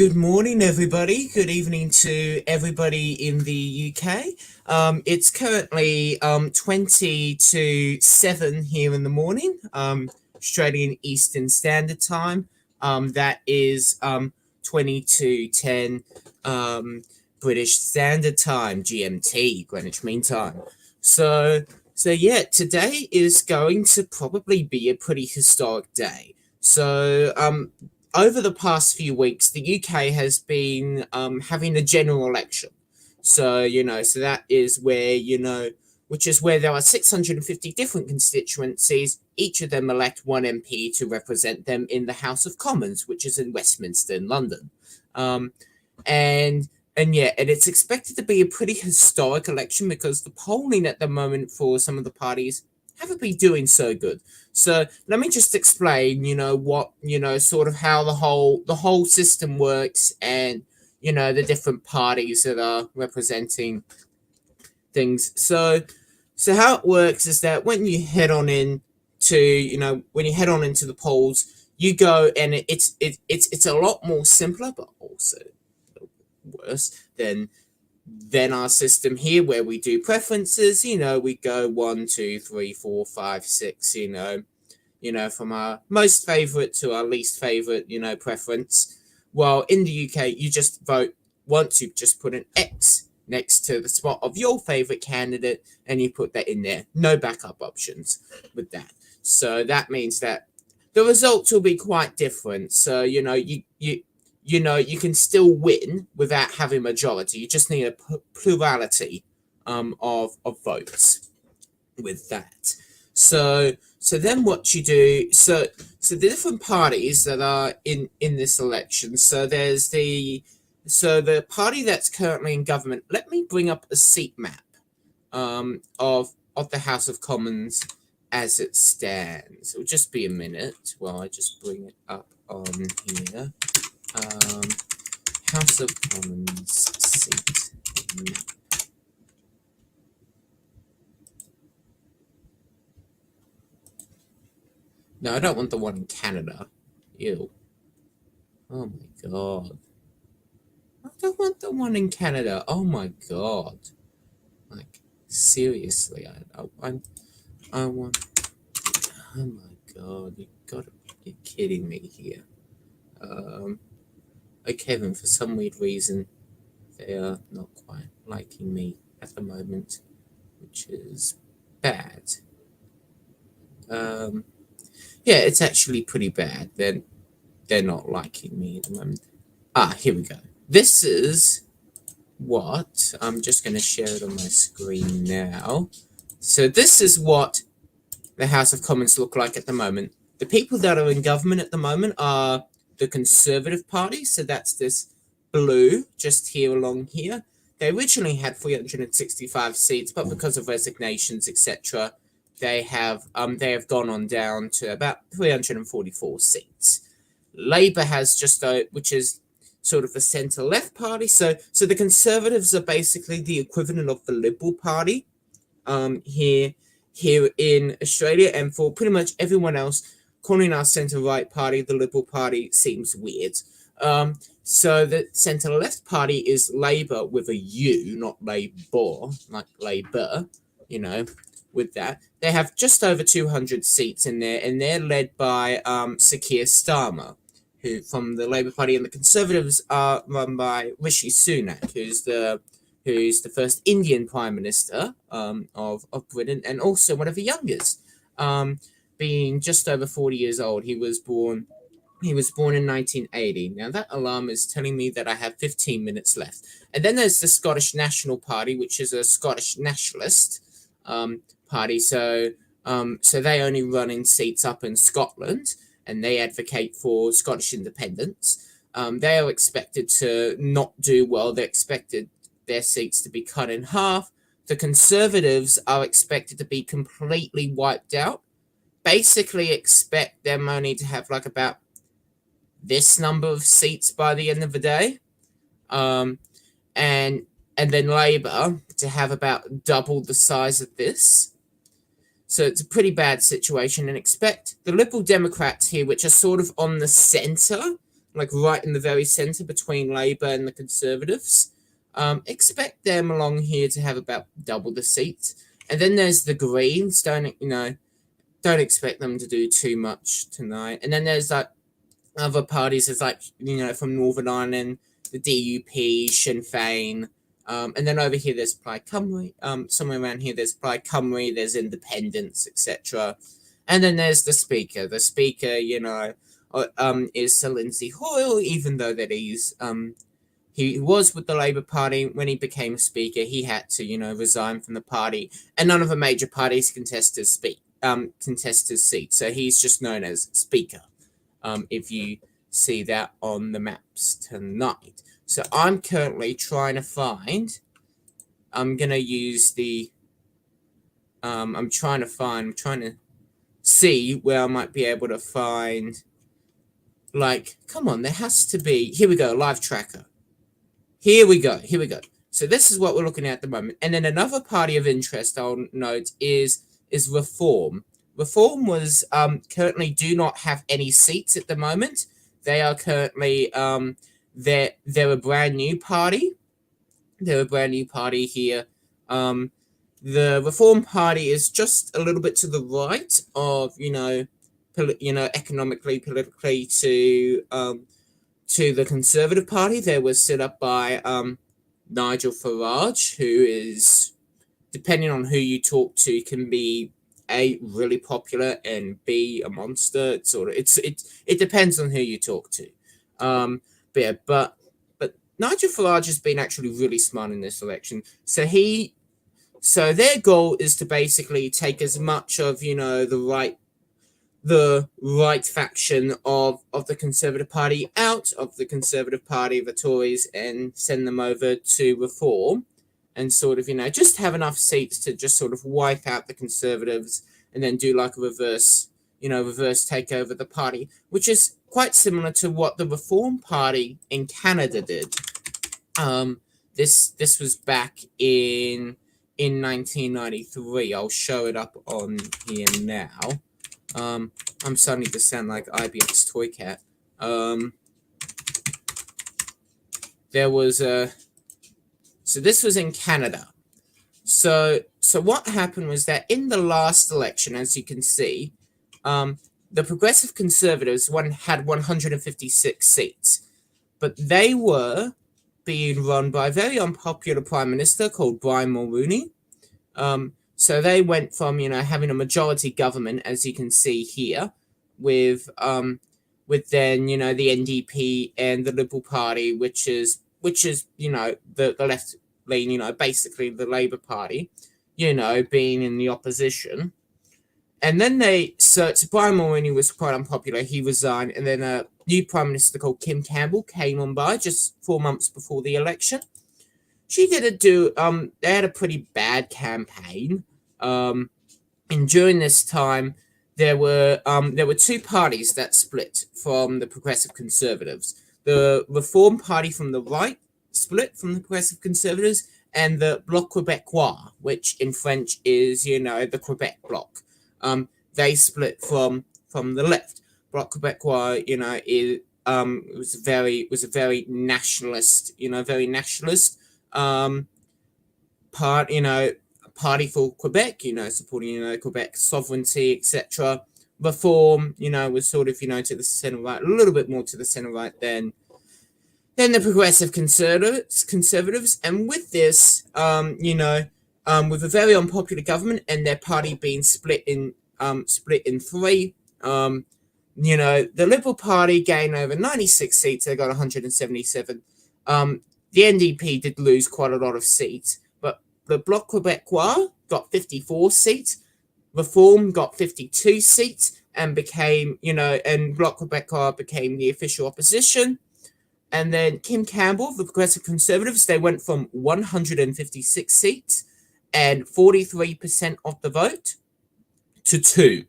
Good morning, everybody. Good evening to everybody in the UK. It's currently 20 to 7 here in the morning, Australian Eastern Standard Time. That is 20 to 10 British Standard Time, GMT, Greenwich Mean Time. So yeah, today is going to probably be a pretty historic day. Over the past few weeks, the UK has been having a general election. So that is which is where there are 650 different constituencies. Each of them elect one MP to represent them in the House of Commons, which is in Westminster in London. Um, and and it's expected to be a pretty historic election because the polling at the moment for some of the parties haven't been doing so good. So let me just explain, sort of how the whole system works, and the different parties that are representing things. So how it works is that when you head on into the polls, you go, and it's a lot more simpler, but also worse than our system here, where we do preferences. We go 1, 2, 3, 4, 5, 6, from our most favorite to our least favorite, preference. Well, in the UK, you just just put an X next to the spot of your favorite candidate, and you put that in there. No backup options with that. So that means that the results will be quite different. So, you can still win without having a majority. You just need a plurality of votes with that. So then what you do, so the different parties that are in this election. So the party that's currently in government. Let me bring up a seat map of the House of Commons as it stands. It'll just be a minute while I just bring it up on here. House of Commons seat map. No, I don't want the one in Canada. Ew. Oh my god. I don't want the one in Canada. Oh my god. Like, seriously, I want. Oh my god, you're kidding me here. Okay, then for some weird reason, they are not quite liking me at the moment, which is bad. Yeah, it's actually pretty bad. They're not liking me at the moment. Here we go. This is what I'm just going to share it on my screen now. So this is what the House of Commons look like at the moment. The people that are in government at the moment are the Conservative Party. So that's this blue just here along here. They originally had 365 seats, but because of resignations, etc., they have gone on down to about 344 seats. Labour has which is sort of a centre-left party. So the Conservatives are basically the equivalent of the Liberal Party here in Australia, and for pretty much everyone else, calling our centre-right party the Liberal Party seems weird. So the centre-left party is Labour with a U, not Labour, like Labour, with that. They have just over 200 seats in there, and they're led by Sir Keir Starmer, who from the Labour Party, and the Conservatives are run by Rishi Sunak, who's the first Indian Prime Minister of Britain, and also one of the youngest, being just over 40 years old. He was born in 1980. Now that alarm is telling me that I have 15 minutes left. And then there's the Scottish National Party, which is a Scottish nationalist party. So they only run in seats up in Scotland, and they advocate for Scottish independence. They are expected to not do well. They're expected their seats to be cut in half. The Conservatives are expected to be completely wiped out. Basically expect them only to have like about this number of seats by the end of the day. And then Labour to have about double the size of this. So it's a pretty bad situation, and expect the Liberal Democrats here, which are sort of on the centre, like right in the very centre between Labour and the Conservatives. Expect them along here to have about double the seats. And then there's the Greens. Don't expect them to do too much tonight. And then there's like other parties. There's like from Northern Ireland, the DUP, Sinn Féin. And then over here there's Plaid Cymru. Somewhere around here there's Plaid Cymru. There's Independents, etc. And then there's the Speaker. The Speaker, is Sir Lindsay Hoyle, even though that he was with the Labour Party. When he became Speaker, he had to, resign from the party. And none of the major parties contest his seat. So he's just known as Speaker, if you see that on the maps tonight. So I'm currently trying to find, I'm going to use the, I'm trying to see where I might be able to find, like, come on, there has to be, here we go, live tracker. Here we go. So this is what we're looking at the moment. And then another party of interest I'll note is Reform. Reform was currently do not have any seats at the moment. They are currently they're a brand new party. They're a brand new party here. The Reform Party is just a little bit to the right of economically, politically to the Conservative Party. They were set up by Nigel Farage, who is, depending on who you talk to, can be A, really popular, and B, a monster. It depends on who you talk to. But Nigel Farage has been actually really smart in this election. So their goal is to basically take as much of the right faction of the Conservative Party out of the Conservative Party, the Tories, and send them over to Reform, and just have enough seats to just sort of wipe out the Conservatives, and then do like a reverse takeover the party, which is quite similar to what the Reform Party in Canada did. This was back in 1993. I'll show it up on here now. I'm starting to sound like IBX Toy Cat. So this was in Canada. So what happened was that in the last election, as you can see, the Progressive Conservatives had 156 seats, but they were being run by a very unpopular Prime Minister called Brian Mulroney. So they went from, having a majority government, as you can see here, with then, the NDP and the Liberal Party, which is the left lean, basically the Labour Party, being in the opposition. And then so Brian Mulroney was quite unpopular. He resigned, and then a new Prime Minister called Kim Campbell came on by just 4 months before the election. She they had a pretty bad campaign. And during this time, there were two parties that split from the Progressive Conservatives. The Reform Party from the right split from the Progressive Conservatives, and the Bloc Québécois, which in French is, the Quebec Bloc. They split from the left. Bloc Québécois, was a very nationalist, party for Quebec, supporting, Quebec sovereignty, etc. Reform, was sort of, to the center right, a little bit more to the center right than the Progressive Conservatives. And with this, with a very unpopular government and their party being split in three, the Liberal Party gained over 96 seats. They got 177. The NDP did lose quite a lot of seats, but the Bloc Québécois got 54 seats. Reform got 52 seats and became, and Bloc Québécois became the official opposition. And then Kim Campbell, the Progressive Conservatives, they went from 156 seats and 43% of the vote to 2.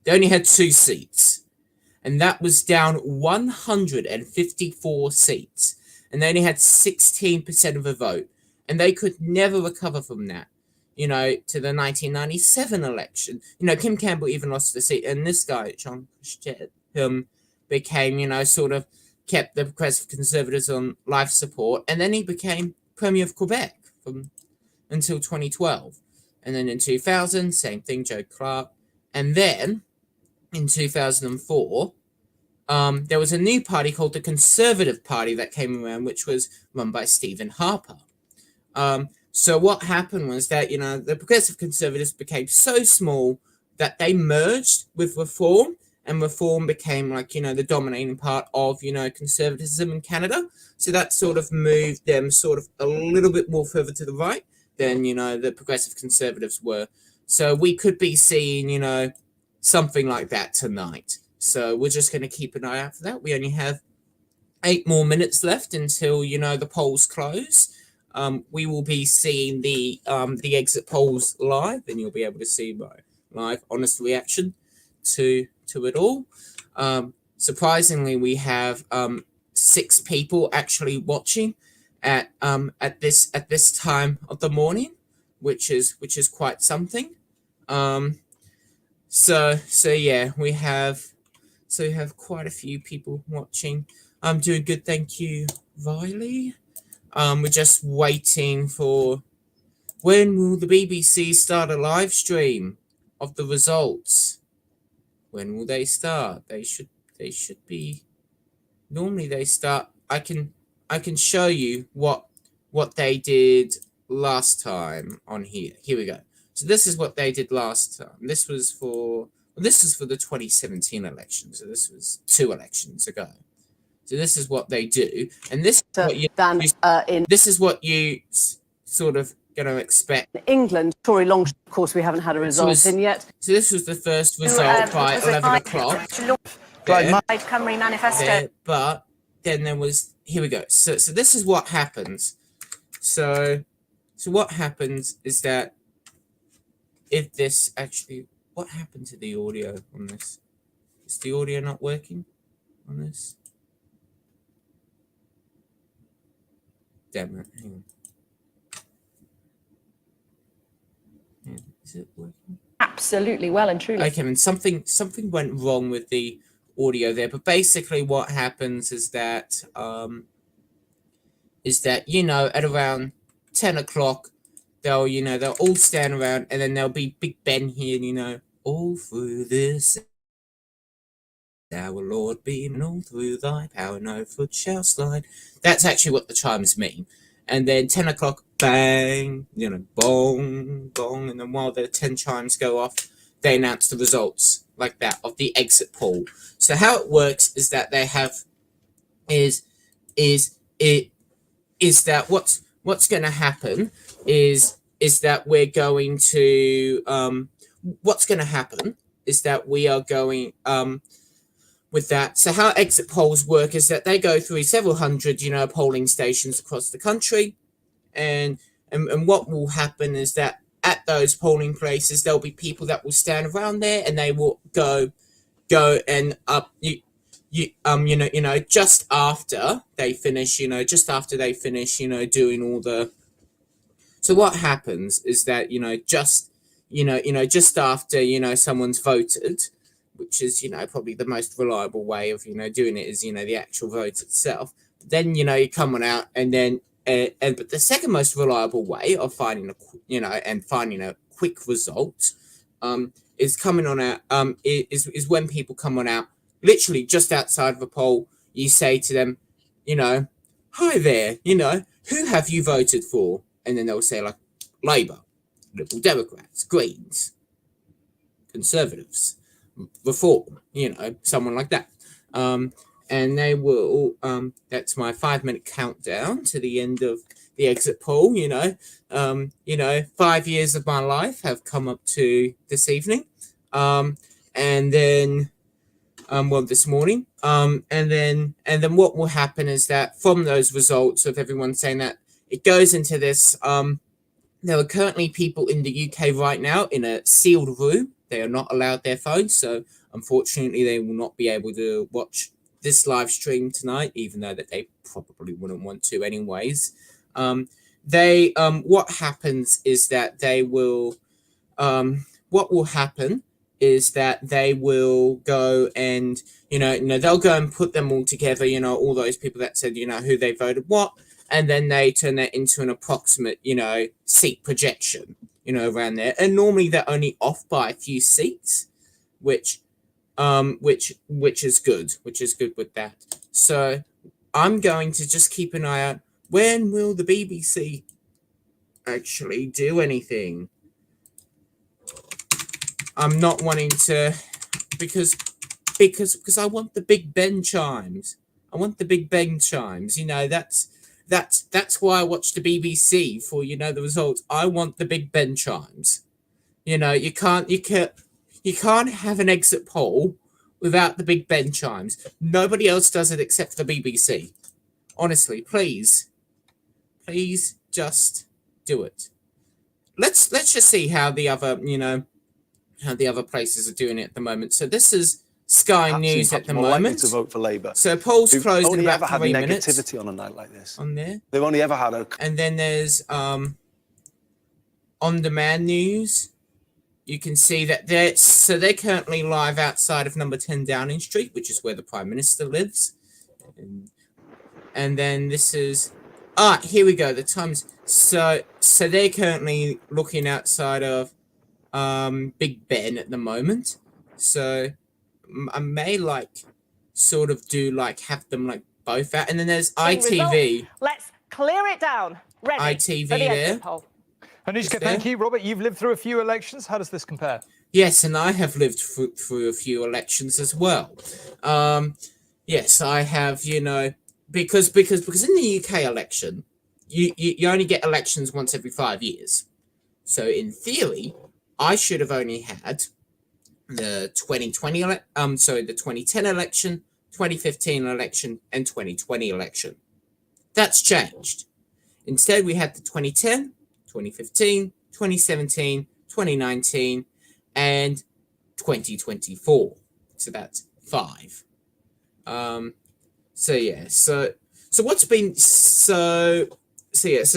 They only had 2 seats. And that was down 154 seats. And they only had 16% of the vote. And they could never recover from that, to the 1997 election. Kim Campbell even lost the seat. And this guy, John Shedd, became, sort of kept the Progressive Conservatives on life support, and then he became Premier of Quebec until 2012. And then in 2000, same thing, Joe Clark. And then in 2004, there was a new party called the Conservative Party that came around, which was run by Stephen Harper. So what happened was that, the Progressive Conservatives became so small that they merged with Reform, and Reform became the dominating part of, conservatism in Canada. So that sort of moved them sort of a little bit more further to the right than, the Progressive Conservatives were. So we could be seeing, something like that tonight. So we're just going to keep an eye out for that. We only have 8 more minutes left until, the polls close. We will be seeing the exit polls live, and you'll be able to see my live honest reaction to it all. Surprisingly, we have 6 people actually watching at this time of the morning, which is quite something. So yeah, we have quite a few people watching. I'm doing good, thank you, Riley. We're just waiting for when will the BBC start a live stream of the results. When will they start? They should be. Normally they start. I can show you what they did last time on here. Here we go. So this is what they did last time. This was for the 2017 election. So this was 2 elections ago. So this is what they do, and this is what you sort of going to expect. England, Tory long, of course, we haven't had a result in yet. So this was the first result by 11 o'clock. Cymru manifesto. But then there was, here we go. So this is what happens. So what happens is that if this actually, what happened to the audio on this? Is the audio not working on this? Damn it, hang on. Yeah, is it working? Absolutely, well and truly. Okay, and something went wrong with the audio there, but basically what happens is that at around 10 o'clock they'll all stand around, and then there'll be Big Ben here, all through this our Lord beam, all through thy power no foot shall slide. That's actually what the chimes mean. And then 10 o'clock, bang, bong, bong, and then while the 10 chimes go off, they announce the results like that of the exit poll. So how it works is that they have is that what's going to happen is that we're going to what's going to happen is that we are going with that. So how exit polls work is that they go through several hundred polling stations across the country, and what will happen is that at those polling places there'll be people that will stand around there, and they will go and just after they finish doing all the. So what happens is that just after someone's voted, which is probably the most reliable way of doing it is the actual vote itself. Then you come on out, and then but the second most reliable way of finding a quick result is coming on out is when people come on out literally just outside of a poll. You say to them, hi there, who have you voted for? And then they'll say like Labour, Liberal Democrats, Greens, Conservatives, Reform, someone like that. And they will, that's my 5-minute countdown to the end of the exit poll, 5 years of my life have come up to this evening. And then, this morning. And then what will happen is that from those results of everyone saying that, it goes into this, there are currently people in the UK right now in a sealed room. They are not allowed their phones, so unfortunately they will not be able to watch this live stream tonight, even though that they probably wouldn't want to anyways. What happens is that they will, what will happen is that they will go and, they'll go and put them all together, all those people that said, who they voted what, and then they turn that into an approximate, seat projection, around there. And normally they're only off by a few seats, which is good, with that. So I'm going to just keep an eye out. When will the BBC actually do anything? I'm not wanting to, because I want the Big Ben chimes. I want the Big Ben chimes. That's why I watch the BBC for, the results. I want the Big Ben chimes. You can't have an exit poll without the Big Ben chimes. Nobody else does it except the BBC. Honestly, please just do it. Let's just see how the other, how the other places are doing it at the moment. So this is Sky News at the moment. To vote for Labour. So polls closed in about 3 minutes. Negativity on a night like this. On there. They've only ever had a. And then there's on-demand news. You can see that they're currently live outside of number 10 Downing Street, which is where the Prime Minister lives. And then this is here we go. The Times. So they're currently looking outside of Big Ben at the moment. So I may have them both out. And then there's ITV. Let's clear it down. Ready ITV for the there. exit poll. Anushka, thank you. Robert, you've lived through a few elections. How does this compare? Yes, and I have lived through a few elections as well. Yes, I have, because in the UK election, you only get elections once every 5 years. So in theory, I should have only had the 2010 election, 2015 election, and 2020 election. That's changed. Instead, we had the 2010, 2015, 2017, 2019, and 2024. So that's 5. So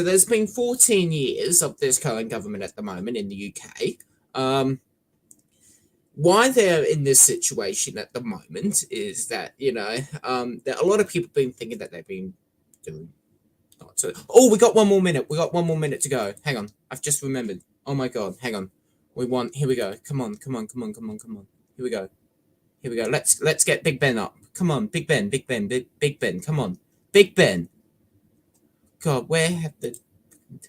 there's been 14 years of this current government at the moment in the UK. Why they're in this situation at the moment is that, that a lot of people have been thinking that they've been doing not so. Oh, we got one more minute. We got one more minute to go. Hang on. I've just remembered. Oh my God. Hang on. Here we go. Come on. Here we go. Let's get Big Ben up. Come on. Big Ben. Come on. Big Ben. God, where have the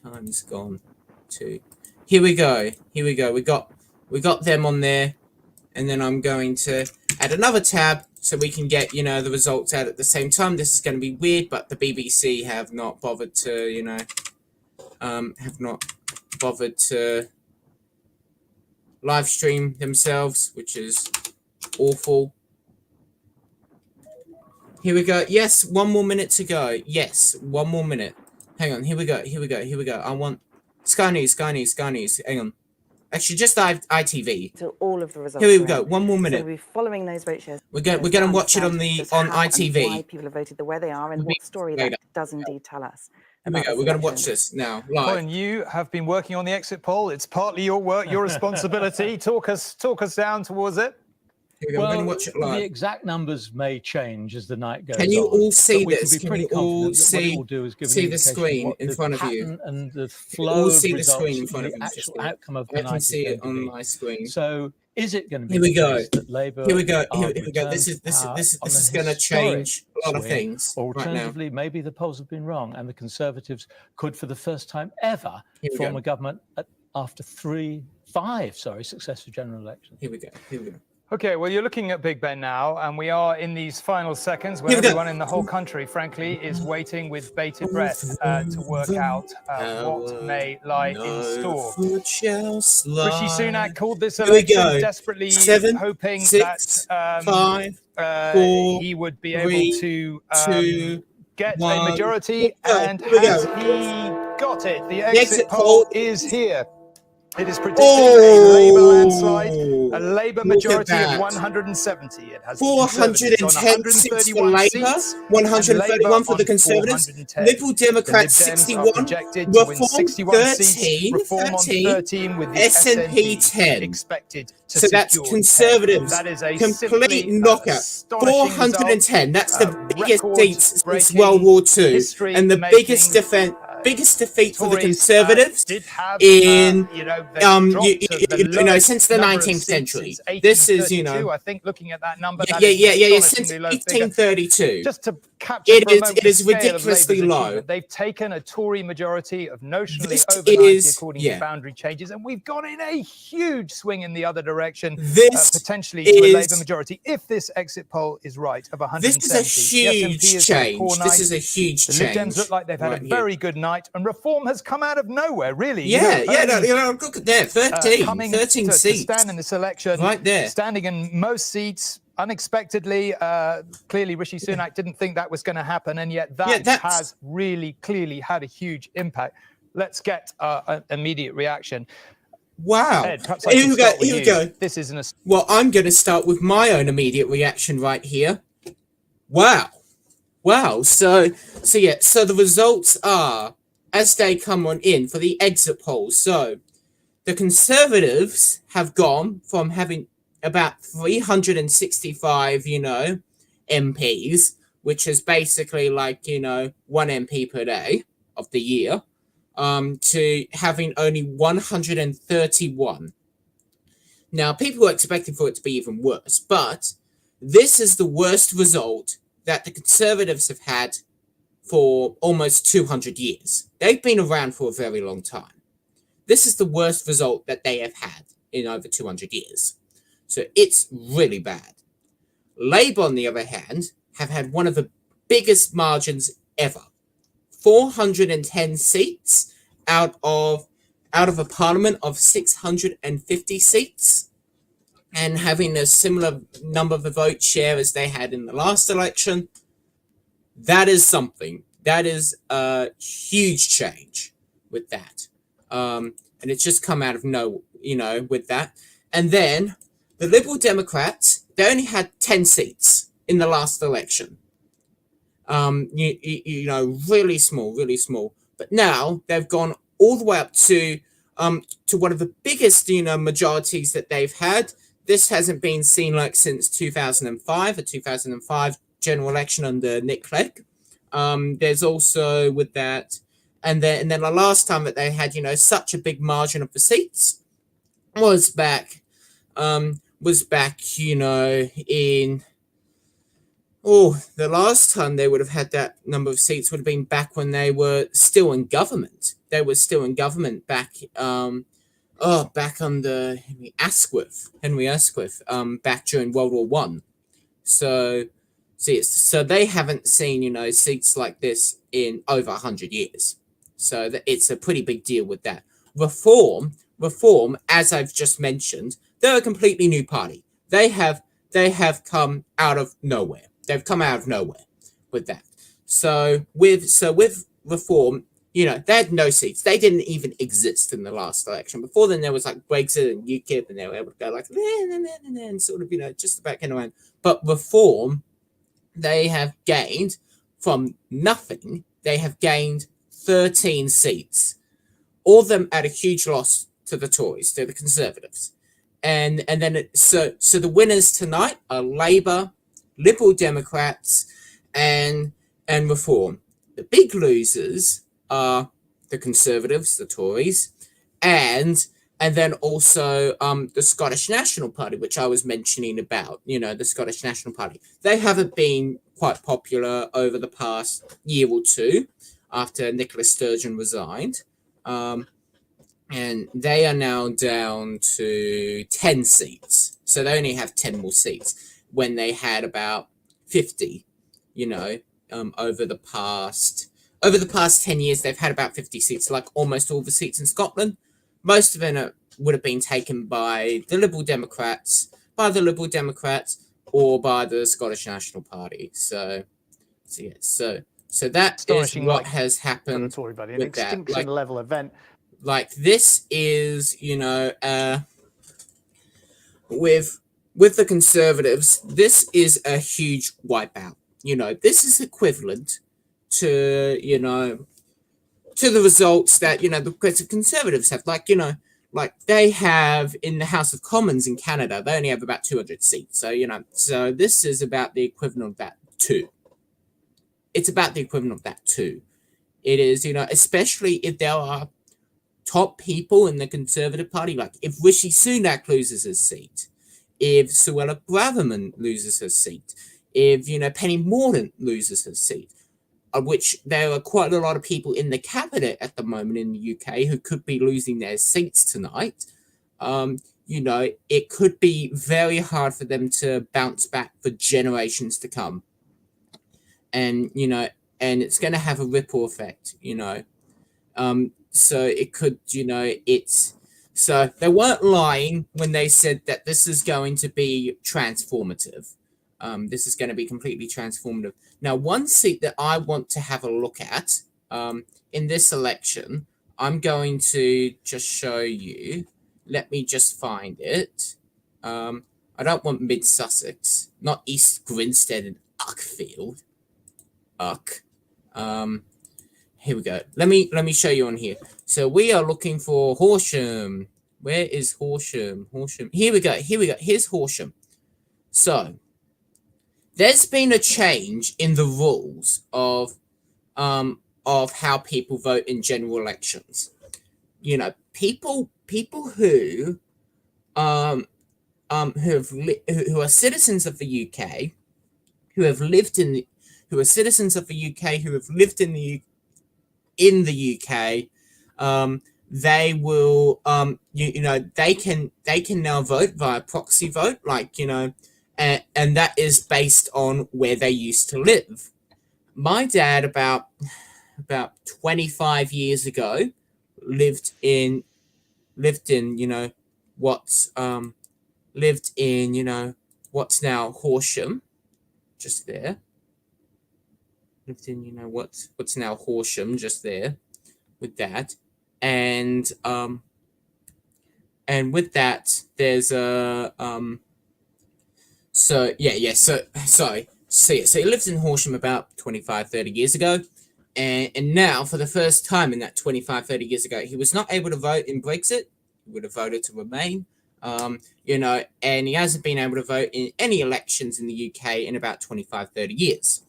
times gone to? Here we go. We got them on there. And then I'm going to add another tab so we can get, the results out at the same time. This is going to be weird, but the BBC have not bothered to, live stream themselves, which is awful. Here we go. Yes, one more minute to go. Yes, one more minute. Hang on. Here we go. I want Sky News. Hang on. Actually, just ITV. To all of the results. Here we go. One more minute. So we'll be following those vote shares. We're going to watch it on ITV. Why people have voted the way they are, and what story that does indeed tell us. Here we go. We're going to watch this now live. Colin, you have been working on the exit poll. It's partly your work, your responsibility. Talk us down towards it. Here we go. We're going to watch it live. The exact numbers may change as the night goes on. Can you all see this? Can you all see the screen in front of you? And the flow of see the results, screen in front of you. The actual outcome of the I night can see it on be. my screen. So is it going to be? Here we go. Labour Here we go. This is going to change a lot of things. Or right alternatively, now. maybe the polls have been wrong, and the Conservatives could, for the first time ever, form a government after 5 successive general elections. Here we go. Okay, well, you're looking at Big Ben now, and we are in these final seconds where everyone in the whole country, frankly, is waiting with bated breath to work out what may lie in store. Rishi Sunak called this election desperately hoping that 5, 4, he would be 3, able to 2, get 1. a majority, and has he got it? The exit poll is here. It is predicting a Labour landslide, a Labour majority of 170. It has 410 seats for Labour, 131 for the Conservatives, Liberal Democrats 61, Reform 13, with the SNP 10. Expected to so that's Conservatives, that is a complete knockout. 410, that's the biggest seats since World War II, and the biggest defeat for the Conservatives in since the 19th century. This is I think looking at that number, since 1832. Just to capture it is ridiculously low. They've taken a Tory majority of notionally This over 90 is- according yeah. to boundary changes, and we've gone in a huge swing in the other direction, This potentially to a is- Labour majority if this exit poll is right of 170. This is a huge change. This is a huge The Lib change. Dems look like they've had right a here. very good night, and Reform has come out of nowhere, really. Yeah, look at that, 13 to seats. stand in this election, Right there. standing in most seats unexpectedly. Clearly, Rishi Sunak didn't think that was going to happen, and yet that has really clearly had a huge impact. Let's get an immediate reaction. Wow. Ed, perhaps I Here can we start with go. you. This isn't a Well, I'm going to start with my own immediate reaction right here. Wow. So the results are as they come on in for the exit polls. So the Conservatives have gone from having about 365, MPs, which is basically like, one MP per day of the year, to having only 131. Now, people were expecting for it to be even worse, but this is the worst result that the Conservatives have had for almost 200 years. They've been around for a very long time. This is the worst result that they have had in over 200 years. So it's really bad. Labour, on the other hand, have had one of the biggest margins ever. 410 seats out of a parliament of 650 seats, and having a similar number of the vote share as they had in the last election. That is something. That is a huge change with that. And it's just come out of with that. And then the Liberal Democrats, they only had 10 seats in the last election. Really small. But now they've gone all the way up to one of the biggest, majorities that they've had. This hasn't been seen like since 2005, a 2005 general election under Nick Clegg. There's also with that, and then the last time that they had, such a big margin of the seats was back, in the last time they would have had that number of seats would have been back when they were still in government. They were still in government back, back under Henry Asquith, back during World War One. So they haven't seen, seats like this in over 100 years. So it's a pretty big deal with that. Reform, as I've just mentioned, they're a completely new party. They have come out of nowhere. They've come out of nowhere with that. So with Reform, they had no seats. They didn't even exist in the last election. Before then, there was like Brexit and UKIP, and they were able to go like, and sort of, just about getting around. But Reform, they have gained from nothing. They have gained 13 seats, all of them at a huge loss to the Tories, to the Conservatives. And then so the winners tonight are Labour, Liberal Democrats, and Reform. The big losers are the Conservatives, the Tories, and then also the Scottish National Party, which I was mentioning about, the Scottish National Party. They haven't been quite popular over the past year or two after Nicola Sturgeon resigned. And they are now down to 10 seats. So they only have 10 more seats when they had about 50, over the past 10 years, they've had about 50 seats, like almost all the seats in Scotland. Most of them would have been taken by the Liberal Democrats, or by the Scottish National Party. So that is what has happened Tory party, an with that. extinction level event. like this is, with the Conservatives, this is a huge wipeout. This is equivalent to, to the results that, the Progressive Conservatives have. Like they have in the House of Commons in Canada, they only have about 200 seats. So, so this is about the equivalent of that too. It's about the equivalent of that too. It is, especially if there are top people in the Conservative Party, like if Rishi Sunak loses his seat, if Suella Braverman loses her seat, if, Penny Mordaunt loses her seat, of which there are quite a lot of people in the cabinet at the moment in the UK who could be losing their seats tonight, it could be very hard for them to bounce back for generations to come. And, and it's going to have a ripple effect, so it could, so they weren't lying when they said that this is going to be transformative. This is going to be completely transformative. Now, one seat that I want to have a look at in this election, I'm going to just show you. Let me just find it. I don't want Mid Sussex, not East Grinstead and Uckfield. Here we go. Let me show you on here. So we are looking for Horsham. Where is Horsham? Horsham. Here we go. Here's Horsham. So there's been a change in the rules of how people vote in general elections. People who are citizens of the UK, who are citizens of the UK, who have lived in the UK, they will they can now vote via proxy vote, and that is based on where they used to live. My dad about 25 years ago lived in what's now Horsham, just there. Lived in what's now Horsham, just there, with that, and with that there's a so he lived in Horsham about 25-30 years ago, and now for the first time in that 25-30 years ago, he was not able to vote in Brexit. He would have voted to remain, and he hasn't been able to vote in any elections in the UK in about 25-30 years.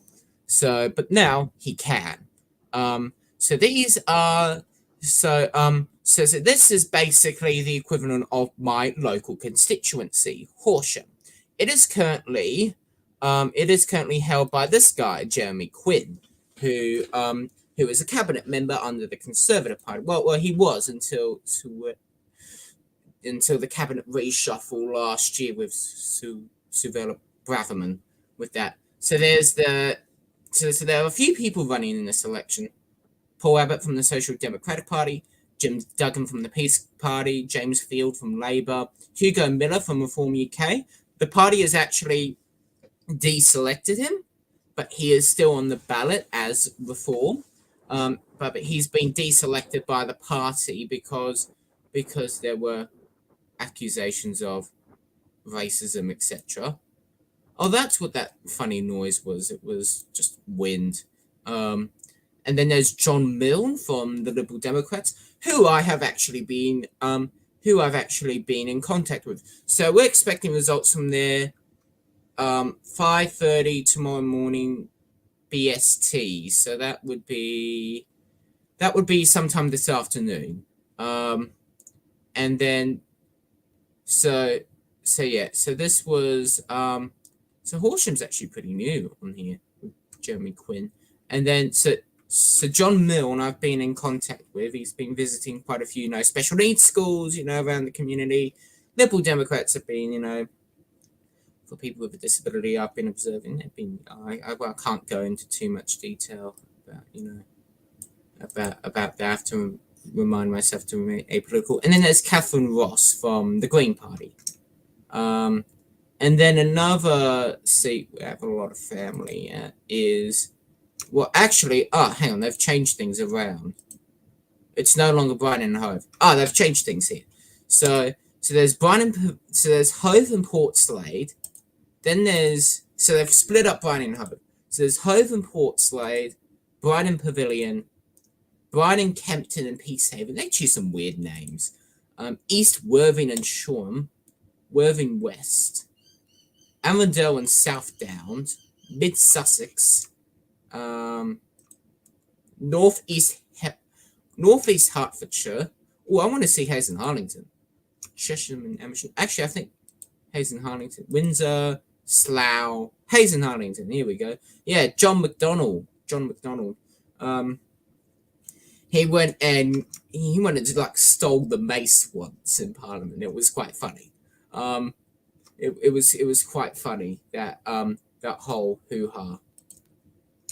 So, but now he can. So these are, so this is basically the equivalent of my local constituency, Horsham. It is currently held by this guy, Jeremy Quinn, who is a cabinet member under the Conservative Party. Well, he was until the cabinet reshuffle last year with Suella Braverman. With that, so there are a few people running in this election. Paul Abbott from the Social Democratic Party, Jim Duggan from the Peace Party, James Field from Labour, Hugo Miller from Reform UK. The party has actually deselected him, but he is still on the ballot as Reform. But he's been deselected by the party because there were accusations of racism, etc. Oh, that's what that funny noise was. It was just wind. And then there's John Milne from the Liberal Democrats, who I've actually been in contact with. So we're expecting results from there 5:30 tomorrow morning BST. So that would be sometime this afternoon. And then so this was so Horsham's actually pretty new on here with Jeremy Quinn. And then so John Milne I've been in contact with. He's been visiting quite a few, special needs schools, around the community. Liberal Democrats have been, for people with a disability, I've been observing. I can't go into too much detail about that. I have to remind myself to remain apolitical. And then there's Catherine Ross from the Green Party. And then another seat we have a lot of family at is, well, actually, hang on, they've changed things around. It's no longer Brian and Hove. Oh, they've changed things here. So there's there's Hove and Portslade. Then so they've split up Brian and Hove. So there's Hove and Portslade, Brian and Pavilion, Brian and Kempton and Peacehaven. They choose some weird names. East Worthing and Shoreham, Worthing West, Arundel and South Downs, Mid Sussex, Northeast Hertfordshire. Oh, I want to see Hayes and Harlington. Chesham and Amersham. Actually, I think Hayes and Harlington. Windsor, Slough, Hayes and Harlington. Here we go. Yeah, John McDonnell. He went and like stole the mace once in Parliament. It was quite funny. It was quite funny that whole hoo-ha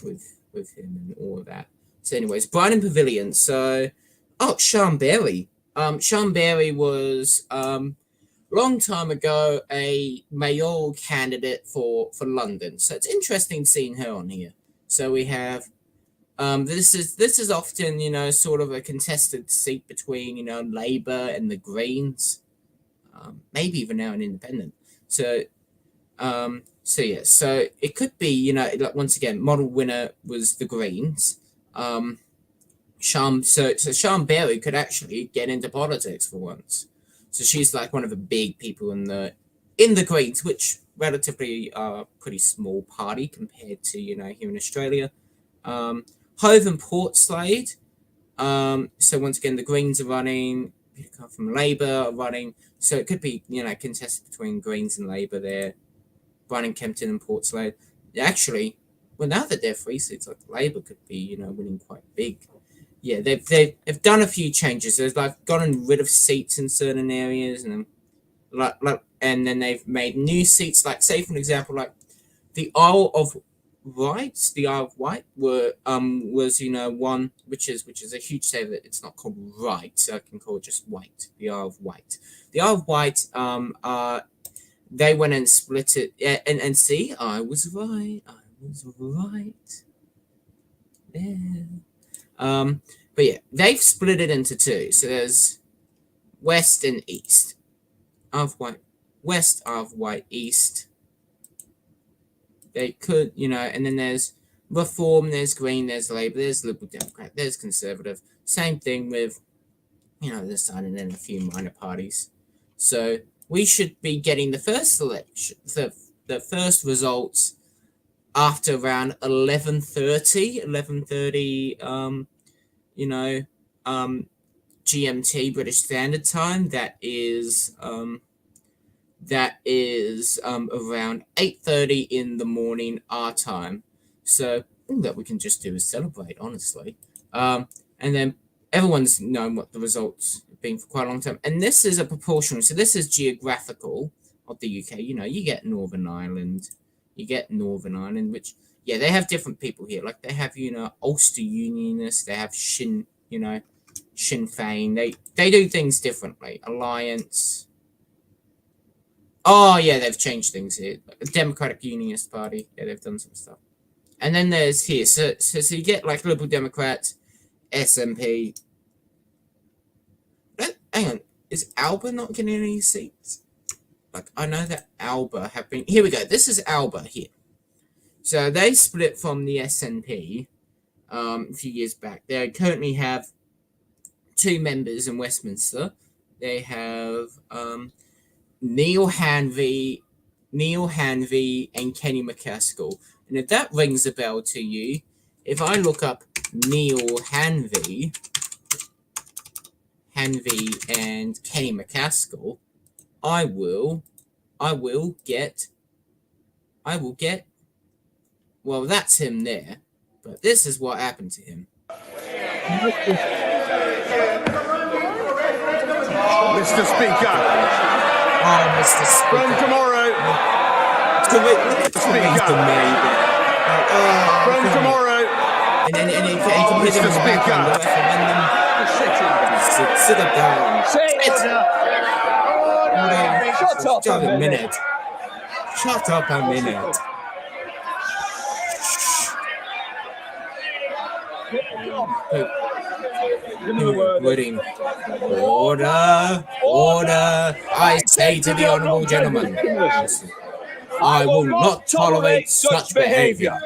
with him and all of that. So anyways, Brian and Pavilion. So Sean Berry. Sean Berry was long time ago a mayoral candidate for London. So it's interesting seeing her on here. So we have this is often, sort of a contested seat between, Labour and the Greens, maybe even now an independent. So it could be, like once again, model winner was the Greens. Sean Berry could actually get into politics for once. So she's like one of the big people in the Greens, which relatively are a pretty small party compared to, here in Australia. Hove and Portslade. So once again, the Greens are running, people come from Labour are running. So it could be, contested between Greens and Labour there. Brian and Kempton and Portslade. Actually, well, now that they're free seats, like Labour could be, winning quite big. Yeah, they've done a few changes. They've like gotten rid of seats in certain areas, and and then they've made new seats. Like, say for example, like the Isle of Wight was one which is a huge say that it's not called Right, so I can call it just Wight. The Isle of Wight. The Isle of Wight they went and split it, and see, I was right. Yeah. But yeah, they've split it into two. So there's West and East. Isle of Wight West, Isle of Wight East. They could, and then there's Reform, there's Green, there's Labour, there's Liberal Democrat, there's Conservative. Same thing with, this side, and then a few minor parties. So we should be getting the first election, the first results after around 11:30, GMT, British Standard Time. That is around 8:30 in the morning our time. So all that we can just do is celebrate, honestly. And then everyone's known what the results have been for quite a long time. And this is a proportional. So this is geographical of the UK. You get Northern Ireland. Which, yeah, they have different people here. Like they have, Ulster Unionists. They have Sinn Féin. They do things differently. Alliance. Oh, yeah, they've changed things here. Democratic Unionist Party. Yeah, they've done some stuff. And then there's here. So you get like Liberal Democrats, SNP. Hang on. Is Alba not getting any seats? Like, I know that Alba have been... Here we go. This is Alba here. So they split from the SNP a few years back. They currently have 2 members in Westminster. They have Neil Hanvey, and Kenny McCaskill. And if that rings a bell to you, if I look up Neil Hanvey and Kenny McCaskill, I will get, well, that's him there, but this is what happened to him. Mr. Speaker. Oh, Mr. Speaker. From tomorrow. Speaker. From tomorrow. And then he can put him in the background. Sit up down. Shut up a minute. Shut up a minute. Including order, order. I say to the honourable gentleman, I will not tolerate such behaviour.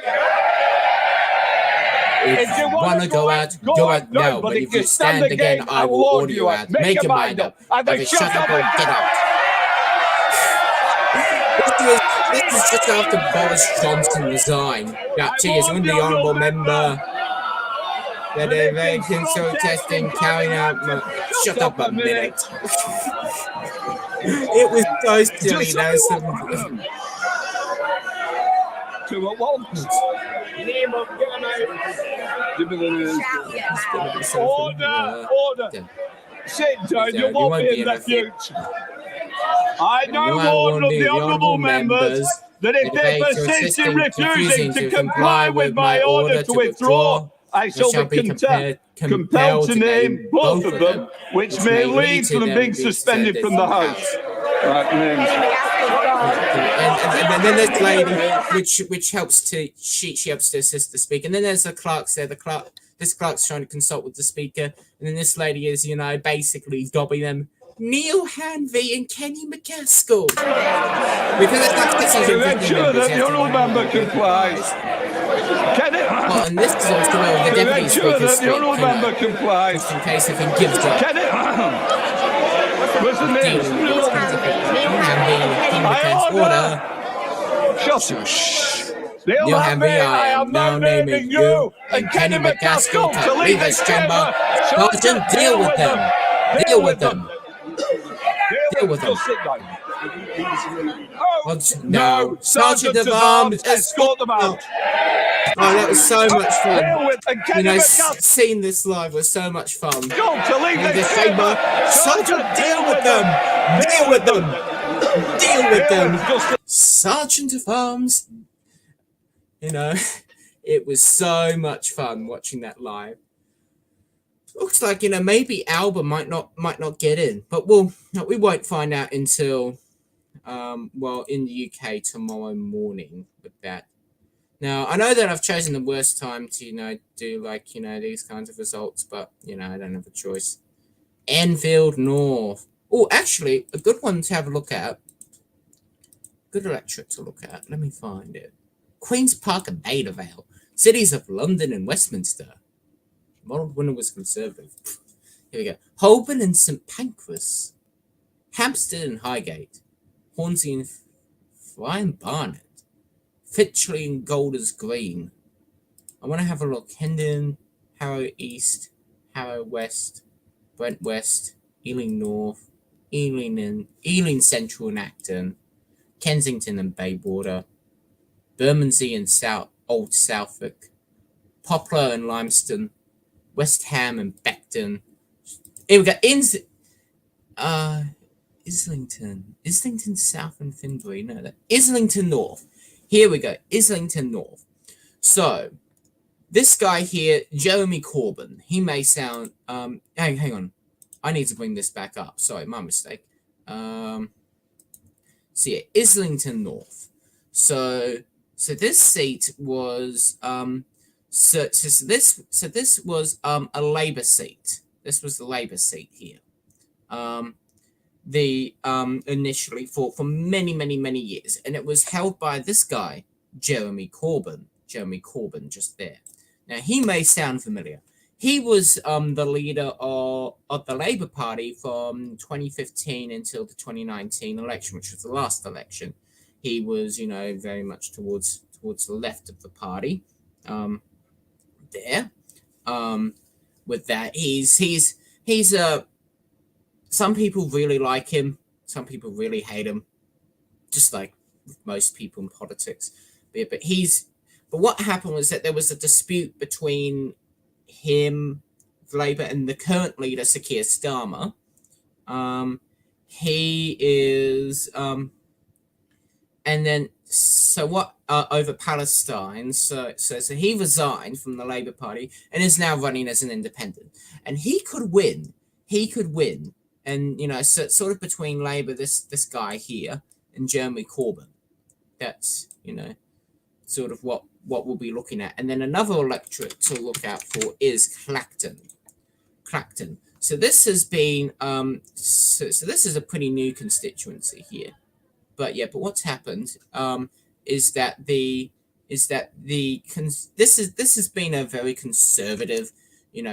If you want to go out now. But if you stand again, I will order you out. Make your mind up. Either shut up or get out. This is just after Boris Johnson resigned. Now, cheers, I'm the honourable member. That they're making so testing, carrying out. Shut up a minute. It was so silly. There's some. Order. Sit down, you won't be in the future. I now warn of the honourable members that if they persist in refusing to comply with my order to withdraw, I shall be compelled to name both of them, which may lead to them being suspended from the House. And then there's lady, which helps to she helps to assist the speaker. And then there's the clerks there. This clerk's trying to consult with the speaker, and then this lady is, basically dobbing them. Neil Hanvey and Kenny McCaskill. Because it's like this is make sure that the honourable member complies. Well, and this is also where the deputy speaker speaks. The honourable member complies. Just in case if he gives up. What's the name? Order. Neil Hanvey, I am now naming you and Kenny McCaskill to leave this chamber. Sergeant, deal with them. Deal with them. Deal with them. No, Sergeant of Arms, escort them out. Oh, that was so much fun. Seeing this live was so much fun. In this chamber, Sergeant, deal with them. Deal with them. Deal with them. Sergeant of Arms. It was so much fun watching that live. Looks like maybe Alba might not get in, but we won't find out until in the UK tomorrow morning with that. Now I know that I've chosen the worst time to do these kinds of results, but I don't have a choice. Enfield North. Oh, actually, a good one to have a look at. Good electorate to look at. Let me find it. Queen's Park and Maida Vale. Cities of London and Westminster. Model winner was Conservative. Here we go. Holborn and St Pancras. Hampstead and Highgate. Hornsey and Fry and Barnet. Finchley and Golders Green. I want to have a look. Hendon, Harrow East, Harrow West, Brent West, Ealing North, Ealing Central and Acton, Kensington and Bayswater, Bermondsey and Old Southwark, Poplar and Limeston, West Ham and Beckton. Here we go. Islington South and Finsbury. No, Islington North. Here we go. Islington North. So this guy here, Jeremy Corbyn. He may sound. Hang on. I need to bring this back up. Sorry, my mistake. So yeah, Islington North. So this seat was this was a Labour seat. This was the Labour seat here. Initially for many years, and it was held by this guy, Jeremy Corbyn. Jeremy Corbyn, just there. Now he may sound familiar. He was the leader of the Labour Party from 2015 until the 2019 election, which was the last election. He was, very much towards the left of the party. There, with that, he's some people really like him, some people really hate him, just like most people in politics. But what happened was that there was a dispute between him, Labour, and the current leader, Sir Keir Starmer. He is, and then over Palestine. So he resigned from the Labour Party and is now running as an independent. And he could win. And so sort of between Labour, this guy here, and Jeremy Corbyn. That's sort of what we'll be looking at. And then another electorate to look out for is Clacton. Clacton. So this has been so this is a pretty new constituency here. But what's happened is that this has been a very conservative,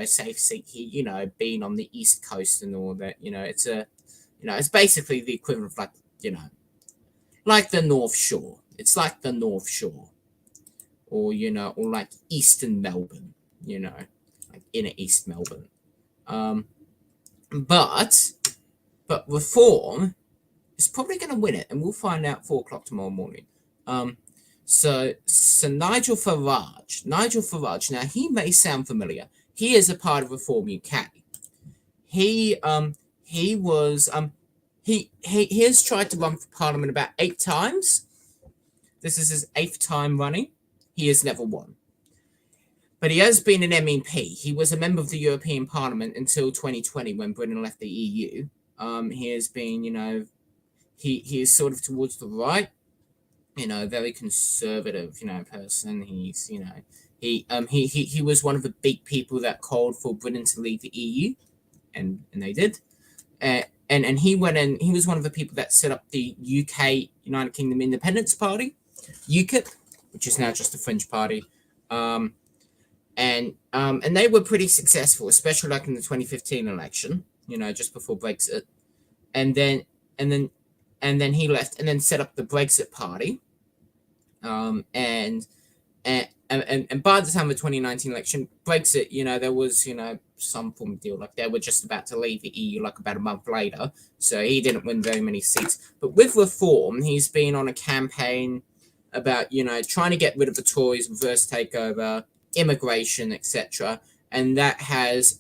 safe seat here, being on the East Coast and all that. It's basically the equivalent of like the North Shore. It's like the North Shore, or like Eastern Melbourne, like inner East Melbourne. But Reform is probably going to win it, and we'll find out 4:00 tomorrow morning. So Nigel Farage. Now he may sound familiar. He is a part of Reform UK. He has tried to run for Parliament about 8 times. This is his 8th time running. He has never won. But he has been an MEP. He was a member of the European Parliament until 2020 when Britain left the EU. He has been, he is sort of towards the right, very conservative, person. He's, he was one of the big people that called for Britain to leave the EU, and they did. And he went and he was one of the people that set up the UK United Kingdom Independence Party, UKIP, which is now just a fringe party. And they were pretty successful, especially like in the 2015 election, just before Brexit. And then he left and then set up the Brexit Party. And by the time of the 2019 election, Brexit, there was, some form of deal. Like they were just about to leave the EU like about a month later. So he didn't win very many seats. But with Reform, he's been on a campaign about, trying to get rid of the Tories, reverse takeover, immigration, etc. And that has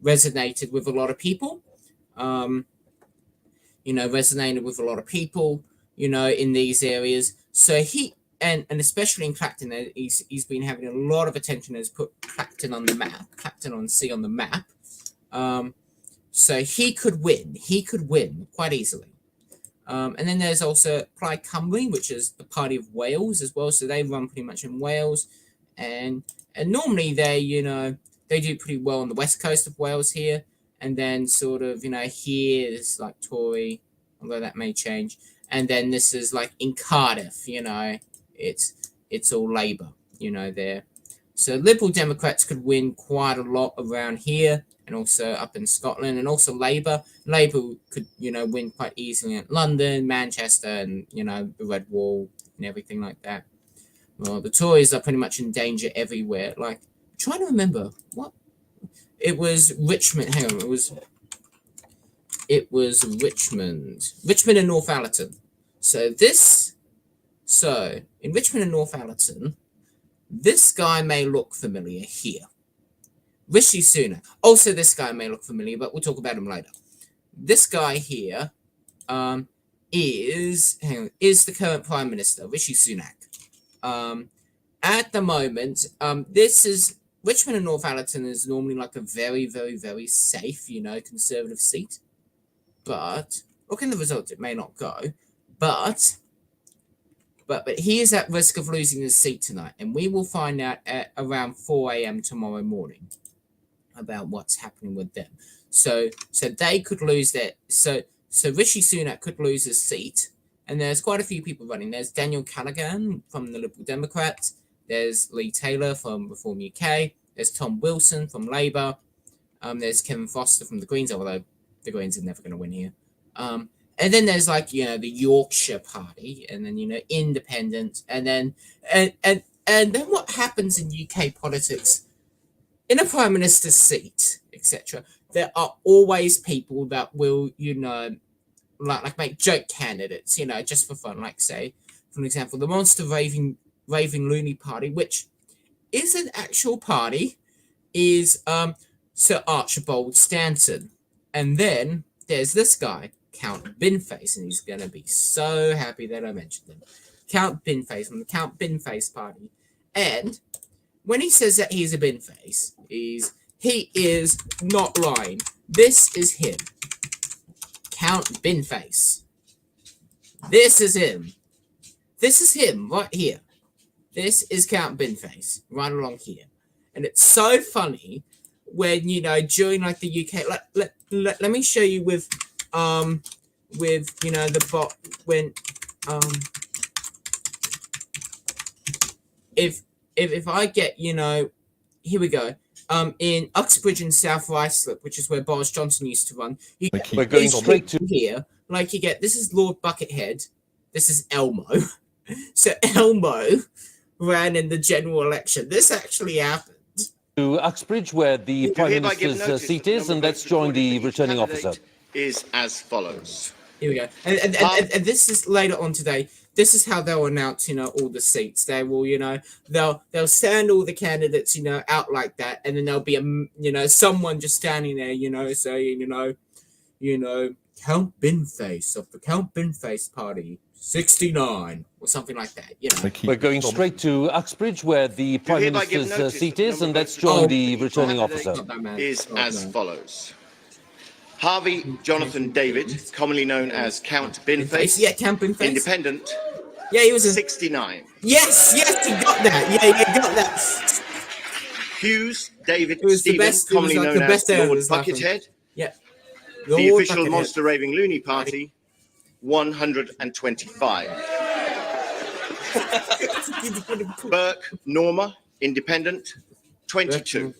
resonated with a lot of people. Resonated with a lot of people, in these areas. So he, and especially in Clacton, he's been having a lot of attention, has put Clacton on the map, Clacton on Sea on the map. So he could win quite easily. And then there's also Plaid Cymru, which is the party of Wales as well. So they run pretty much in Wales. And normally they do pretty well on the west coast of Wales here. And then sort of, here is like Tory, although that may change. And then this is like in Cardiff, it's all Labour, there. So Liberal Democrats could win quite a lot around here and also up in Scotland, and also Labour. Labour could, win quite easily in London, Manchester, and, the Red Wall and everything like that. Well, the Tories are pretty much in danger everywhere. Like, I'm trying to remember what. It was Richmond. Hang on. It was Richmond and Northallerton. So in Richmond and Northallerton, this guy may look familiar here. Rishi Sunak. Also, this guy may look familiar, but we'll talk about him later. This guy here is the current Prime Minister, Rishi Sunak. At the moment, this is Richmond and Northallerton is normally like a very, very, very safe, conservative seat. But looking at the results, it may not go. But he is at risk of losing his seat tonight, and we will find out at around 4 a.m. tomorrow morning about what's happening with them. So they could lose their so Rishi Sunak could lose his seat, and there's quite a few people running. There's Daniel Callaghan from the Liberal Democrats. There's Lee Taylor from Reform UK. There's Tom Wilson from Labour. There's Kevin Foster from the Greens, although the Greens are never going to win here. And then there's like, the Yorkshire Party, and then, Independent. And then then what happens in UK politics, in a Prime Minister's seat, etc., there are always people that will, like make joke candidates, just for fun. Like, say, for example, the Monster Raving Loony Party, which is an actual party, is Sir Archibald Stanton. And then there's this guy, Count Binface, and he's going to be so happy that I mentioned him. Count Binface from the Count Binface Party. And when he says that he's a Binface, he is not lying. This is him. Count Binface. This is him. This is him right here. This is Count Binface right along here. And it's so funny when during like the UK, let me show you with the bot when if I get here we go. In Uxbridge and South Ruislip, which is where Boris Johnson used to run, We're going straight to here. Like you get, this is Lord Buckethead, this is Elmo. So Elmo ran in the general election. This actually happened. to Uxbridge, where the Prime Minister's seat is, and let's join the returning officer. Is as follows. Here we go. And this is later on today. This is how they'll announce, all the seats. They will, they'll send all the candidates, out like that, and then there'll be someone just standing there, saying, Count Binface of the Count Binface Party, 69, or something like that. We're going straight to Uxbridge, where the Prime Minister's seat is, and let's join the returning officer. Is as follows. Harvey Jonathan David, commonly known as Count Binface. Yeah, Count Binface. Independent. Yeah, he was 69. Yes, he got that. Yeah, he got that. Hughes David Stevens, commonly known as Lord Buckethead. Yeah. The official Monster Raving Loony Party, 125. Burke Norma, Independent, 22.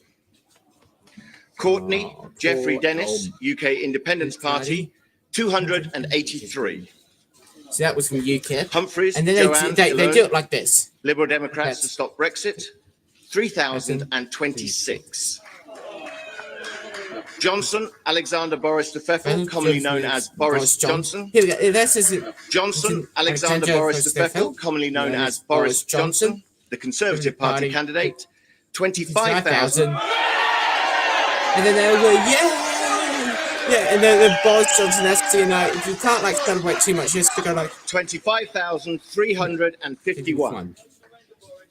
Courtney Jeffrey Dennis, UK Independence Party, 283. So that was from UKIP. Humphreys, and then they do it like this. Liberal Democrats to Stop Brexit, 3,026. Johnson Alexander Boris de Pfeffel, commonly known as Boris Johnson. Here we go. This is Johnson Alexander Boris de Pfeffel, commonly known as Boris Johnson, the Conservative Party candidate, 25,000. And then they were, yeah, and then Boris Johnson has to, if you can't celebrate too much, you have to go 25,351.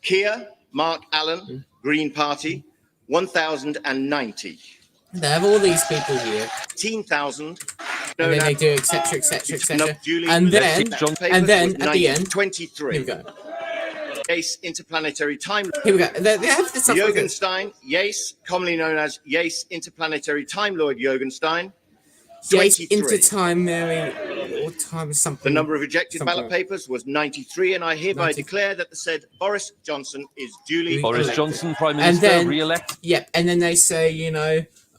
Keir Mark Allen, Green Party, 1,090. They have all these people here. 18,000. And then they do etc. And then at the end, 23. Here we go. Yace Interplanetary Time. Here we go. They have this stuff. Jorgenstein, Yace, commonly known as Yace Interplanetary Time Lord Jorgenstein. Yace Intertime or time something. The number of rejected ballot papers was 93, and I hereby declare that the said Boris Johnson is duly elected. Johnson, Prime Minister, re-elect. Yep, and then they say,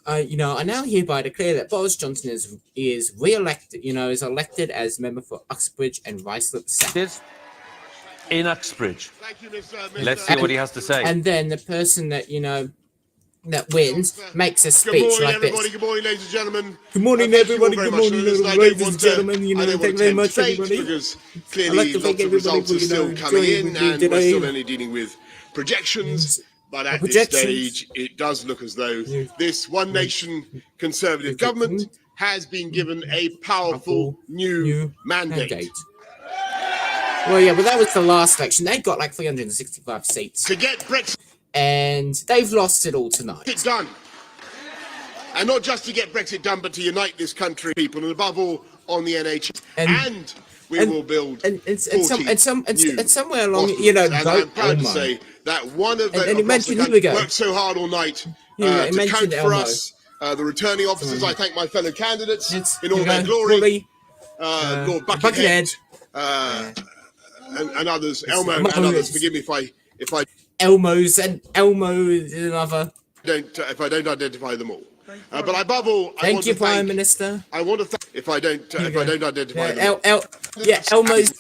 I now hereby declare that Boris Johnson is re-elected, is elected as member for Uxbridge and Ruislip South. In Uxbridge. Let's see what he has to say. And then the person that, that wins makes a speech like this. Good morning, ladies and gentlemen. Good morning, everybody. Good morning, ladies and gentlemen. Thank you very much, everybody. Because clearly lots of results are still coming in, and we're still only dealing with projections. But at this stage, it does look as though this One Nation Conservative government has been given a powerful new mandate. Well, yeah, but that was the last election. They got 365 seats. To get Brexit. And they've lost it all tonight. It's done. And not just to get Brexit done, but to unite this country, people, and above all, on the NHS. And we will build and somewhere along, and I'm proud to say that one of the worked so hard all night to count for us. The returning officers, I thank my fellow candidates in all their glory. Lord Buckethead. And others, Elmo and others. Forgive me if I Elmo's and another. If I don't identify them all, but above all, thank you, Prime Minister. I want to thank. If I don't identify them, Elmo's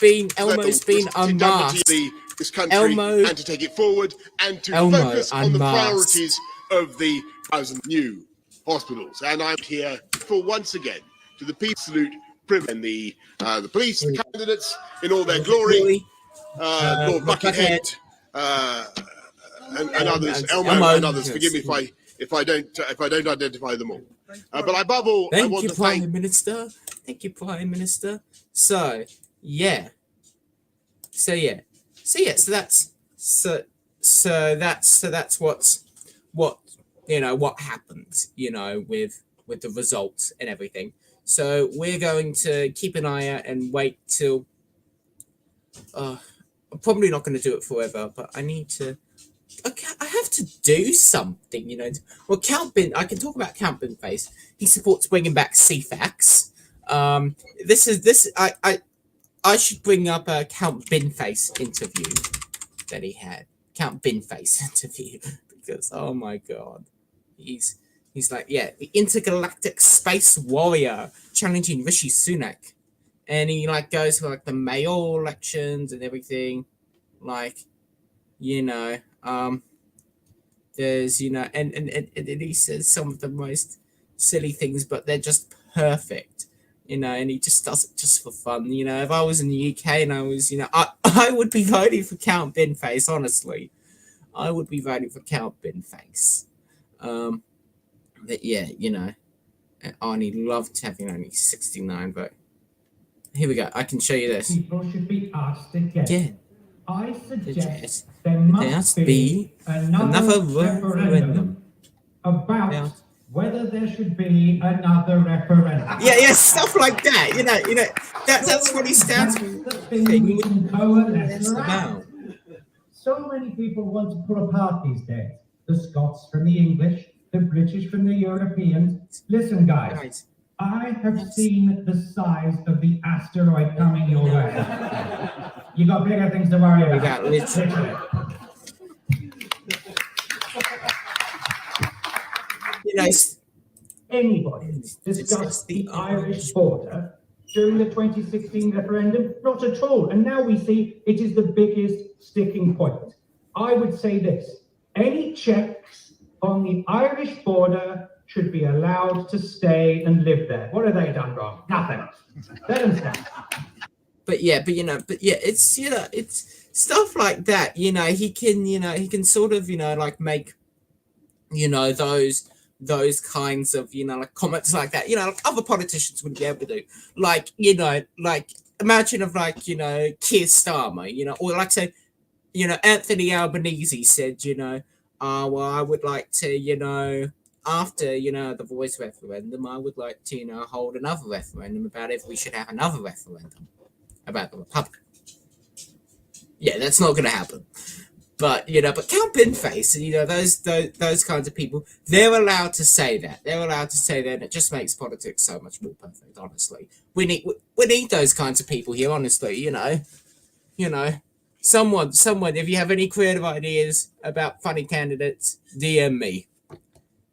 been unmasked. This country and to take it forward and to focus on the priorities of the 1,000 new hospitals. And I'm here for once again to the people salute. And the police, the candidates in all their glory, Lord Buckethead, and others, Elmo and others. Forgive me if I don't identify them all. But above all, I want to thank Prime Minister. Thank you, Prime Minister. So that's what happened, with the results and everything. So we're going to keep an eye out and wait till. I'm probably not going to do it forever, but I need to I have to do something, you know. Well, I can talk about Count Binface. He supports bringing back CFAX. I should bring up a Count Binface interview that he had. Count Binface interview, because oh my god, he's like, yeah, the intergalactic space warrior challenging Rishi Sunak, and he like goes for like the mayoral elections and everything, like, you know, there's, you know, and he says some of the most silly things, but they're just perfect, you know, and he just does it just for fun. You know, if I was in the UK and I was, you know, I would be voting for Count Binface, honestly. I would be voting for Count Binface. But yeah, you know, Arnie loved having only 69 vote. Here we go. I can show you this. People should be asked again. Yeah. I suggest there must be another referendum about whether there should be another referendum. Yeah, stuff like that. You know, that's what he stands for. About. So many people want to pull apart these days. The Scots from the English, the British from the Europeans. Listen, guys, I have seen the size of the asteroid coming your way. You got bigger things to worry about. We got literally. You know, anybody discussed the Irish border during the 2016 referendum? Not at all. And now we see it is the biggest sticking point. I would say this: any checks on the Irish border should be allowed to stay and live there. What have they done wrong? Nothing. Let them stand. But yeah, it's, you know, it's stuff like that. You know, he can sort of, you know, like make, you know, those kinds of, you know, like comments like that, you know, like other politicians wouldn't be able to do. Like, you know, like imagine of like, you know, Keir Starmer, you know, or like say, you know, Anthony Albanese said, you know, well, I would like to, you know, after, you know, the Voice referendum, I would like to, you know, hold another referendum about if we should have another referendum about the Republic. Yeah, that's not going to happen. But, you know, but Count Binface, you know, those kinds of people, they're allowed to say that. They're allowed to say that, and it just makes politics so much more perfect, honestly. We need those kinds of people here, honestly, you know. You know, someone, if you have any creative ideas about funny candidates, DM me.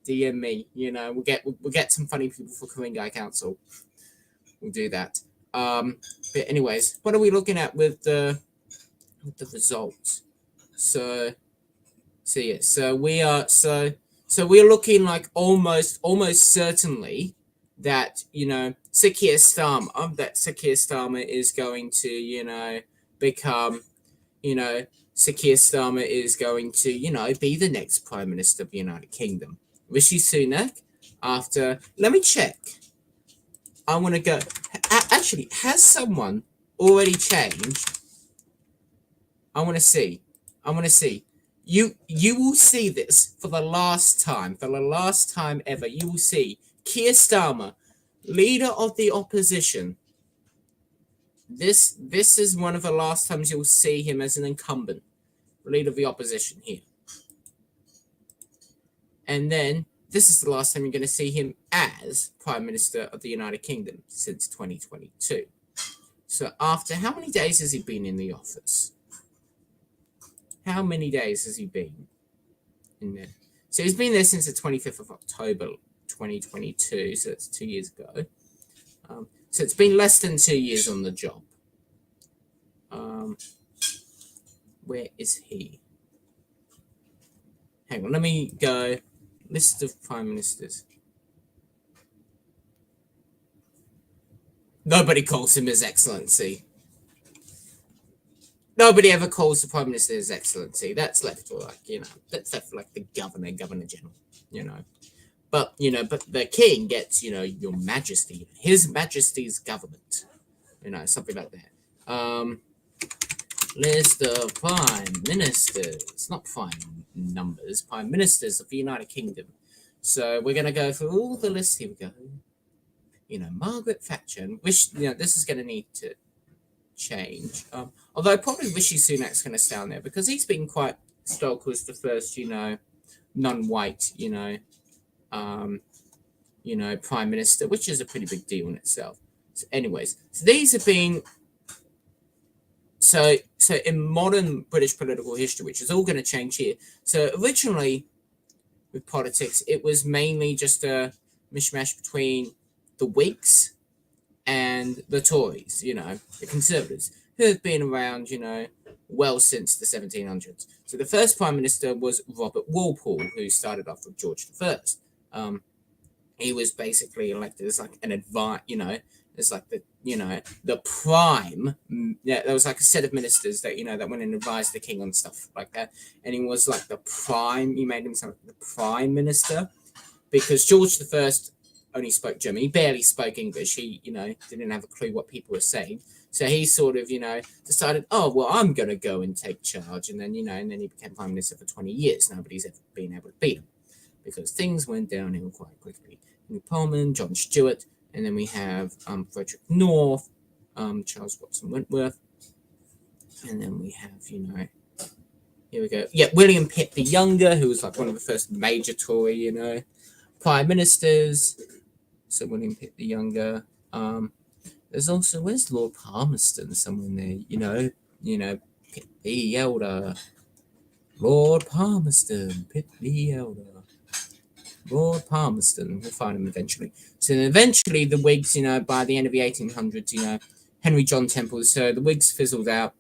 DM me, you know, we'll get some funny people for Ku-ring-gai Council. We'll do that. But anyways, what are we looking at with the results? So we're looking like almost certainly that, you know, Sir Keir Starmer is going to, you know, become, you know, Sir Keir Starmer is going to, you know, be the next Prime Minister of the United Kingdom. Rishi Sunak, after, let me check. I want to go. Actually, has someone already changed? I want to see. You will see this for the last time ever. You will see Keir Starmer, leader of the opposition. This is one of the last times you'll see him as an incumbent, leader of the opposition here. And then this is the last time you're going to see him as Prime Minister of the United Kingdom since 2022. So after how many days has he been in the office? How many days has he been in there? So he's been there since the 25th of October, 2022. So that's 2 years ago. So it's been less than 2 years on the job. Where is he? Hang on, let me go. List of Prime Ministers. Nobody calls him His Excellency. Nobody ever calls the Prime Minister His Excellency. That's left for like, you know, that's left for like the Governor General, you know. But, you know, but the King gets, you know, Your Majesty, His Majesty's government, you know, something like that. List of Prime Ministers, not Prime Numbers, Prime Ministers of the United Kingdom. So we're going to go through all the lists. Here we go. You know, Margaret Thatcher, which, you know, this is going to need to change. Although probably Rishi Sunak's going to stay on there because he's been quite Stock was the first, non-white, prime minister, which is a pretty big deal in itself. So anyways, so these have been so in modern British political history, which is all going to change here. So originally with politics, it was mainly just a mishmash between the Whigs and the Tories, the Conservatives, who have been around, well since the 1700s. So the first prime minister was Robert Walpole, who started off with George I. He was basically elected as like an as like the prime. Yeah, there was like a set of ministers that that went and advised the king on stuff like that, and he was like the prime. He made himself the prime minister because George I only spoke German. He barely spoke English. He didn't have a clue what people were saying. So he sort of decided, oh well, I'm gonna go and take charge, and then and then he became prime minister for 20 years. Nobody's ever been able to beat him because things went downhill quite quickly. Pullman, John Stewart, and then we have Frederick North, Charles Watson Wentworth, and then we have, here we go. Yeah, William Pitt the Younger, who was like one of the first major Tory, prime ministers. So William Pitt the Younger. There's also, where's Lord Palmerston? Someone there, Pitt the Elder. Lord Palmerston, Pitt the Elder. Lord Palmerston, we'll find him eventually. So then eventually the Whigs, by the end of the 1800s, Henry John Temple, so the Whigs fizzled out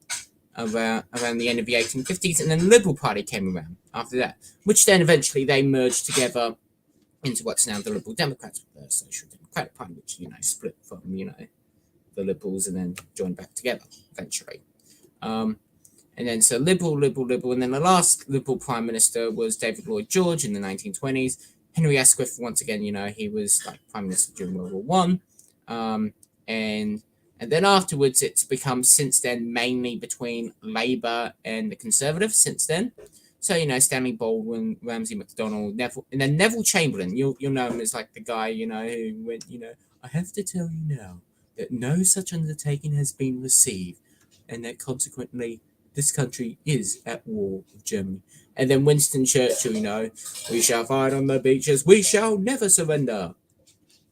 around the end of the 1850s, and then the Liberal Party came around after that, which then eventually they merged together into what's now the Liberal Democrats, the Social Democratic Party, which, split from, the Liberals and then joined back together eventually. And then so Liberal, and then the last Liberal Prime Minister was David Lloyd George in the 1920s. Henry Asquith, once again, he was like Prime Minister during World War One. And then afterwards, it's become since then mainly between Labour and the Conservatives since then. So, Stanley Baldwin, Ramsay MacDonald, Neville, and then Neville Chamberlain. You'll know him as like the guy, who went, I have to tell you now that no such undertaking has been received, and that consequently this country is at war with Germany. And then Winston Churchill, we shall fight on the beaches, we shall never surrender.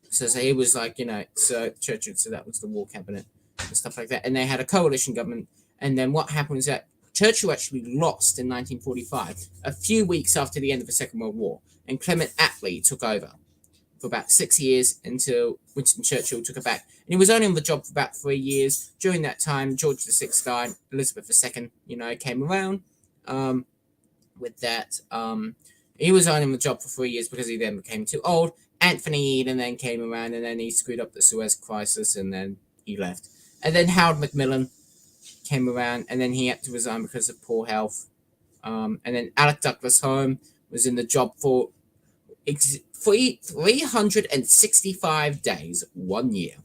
So he was like, so Churchill, so that was the war cabinet and stuff like that. And they had a coalition government. And then what happened was that Churchill actually lost in 1945, a few weeks after the end of the Second World War. And Clement Attlee took over for about 6 years until Winston Churchill took it back. And he was only on the job for about 3 years. During that time, George VI died, Elizabeth II, came around. With that, he was only on the job for 3 years because he then became too old. Anthony Eden then came around, and then he screwed up the Suez Crisis, and then he left. And then Howard Macmillan came around, and then he had to resign because of poor health. And then Alec Douglas Home was in the job for 365 days, 1 year.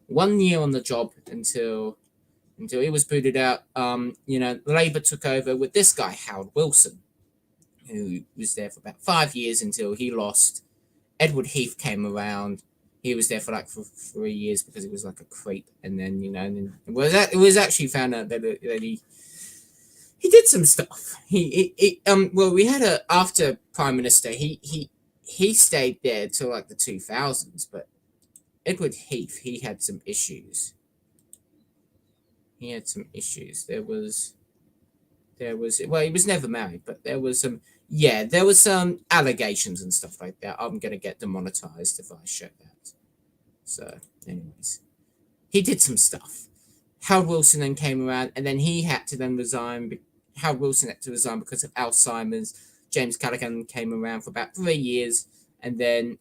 1 year on the job until he was booted out. Labour took over with this guy, Howard Wilson, who was there for about 5 years until he lost. Edward Heath came around. He was there for 3 years because he was like a creep. And then, it was actually found out that he did some stuff. We had after Prime Minister, he stayed there till like the 2000s, but Edward Heath, he had some issues. He had some issues. There was, well, he was never married, but there was some allegations and stuff like that. I'm going to get demonetized if I show that. So, anyways, he did some stuff. Howard Wilson then came around, and then he had to then resign. Howard Wilson had to resign because of Alzheimer's. James Callaghan came around for about 3 years, and then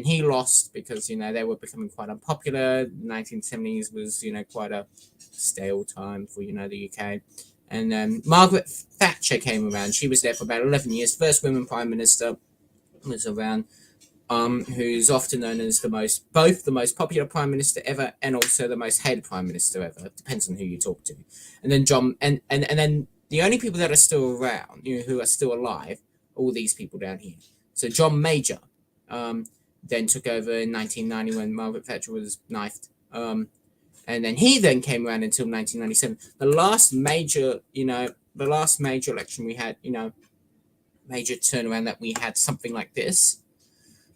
he lost because they were becoming quite unpopular. The 1970s was quite a stale time for the UK. And then Margaret Thatcher came around. She was there for about 11 years. First woman prime minister was around, who's often known as both the most popular prime minister ever and also the most hated prime minister ever. It depends on who you talk to. And then and then the only people that are still around, who are still alive, all these people down here. So John Major then took over in 1990 when Margaret Thatcher was knifed. And then he then came around until 1997. The last major, the last major election we had, major turnaround that we had something like this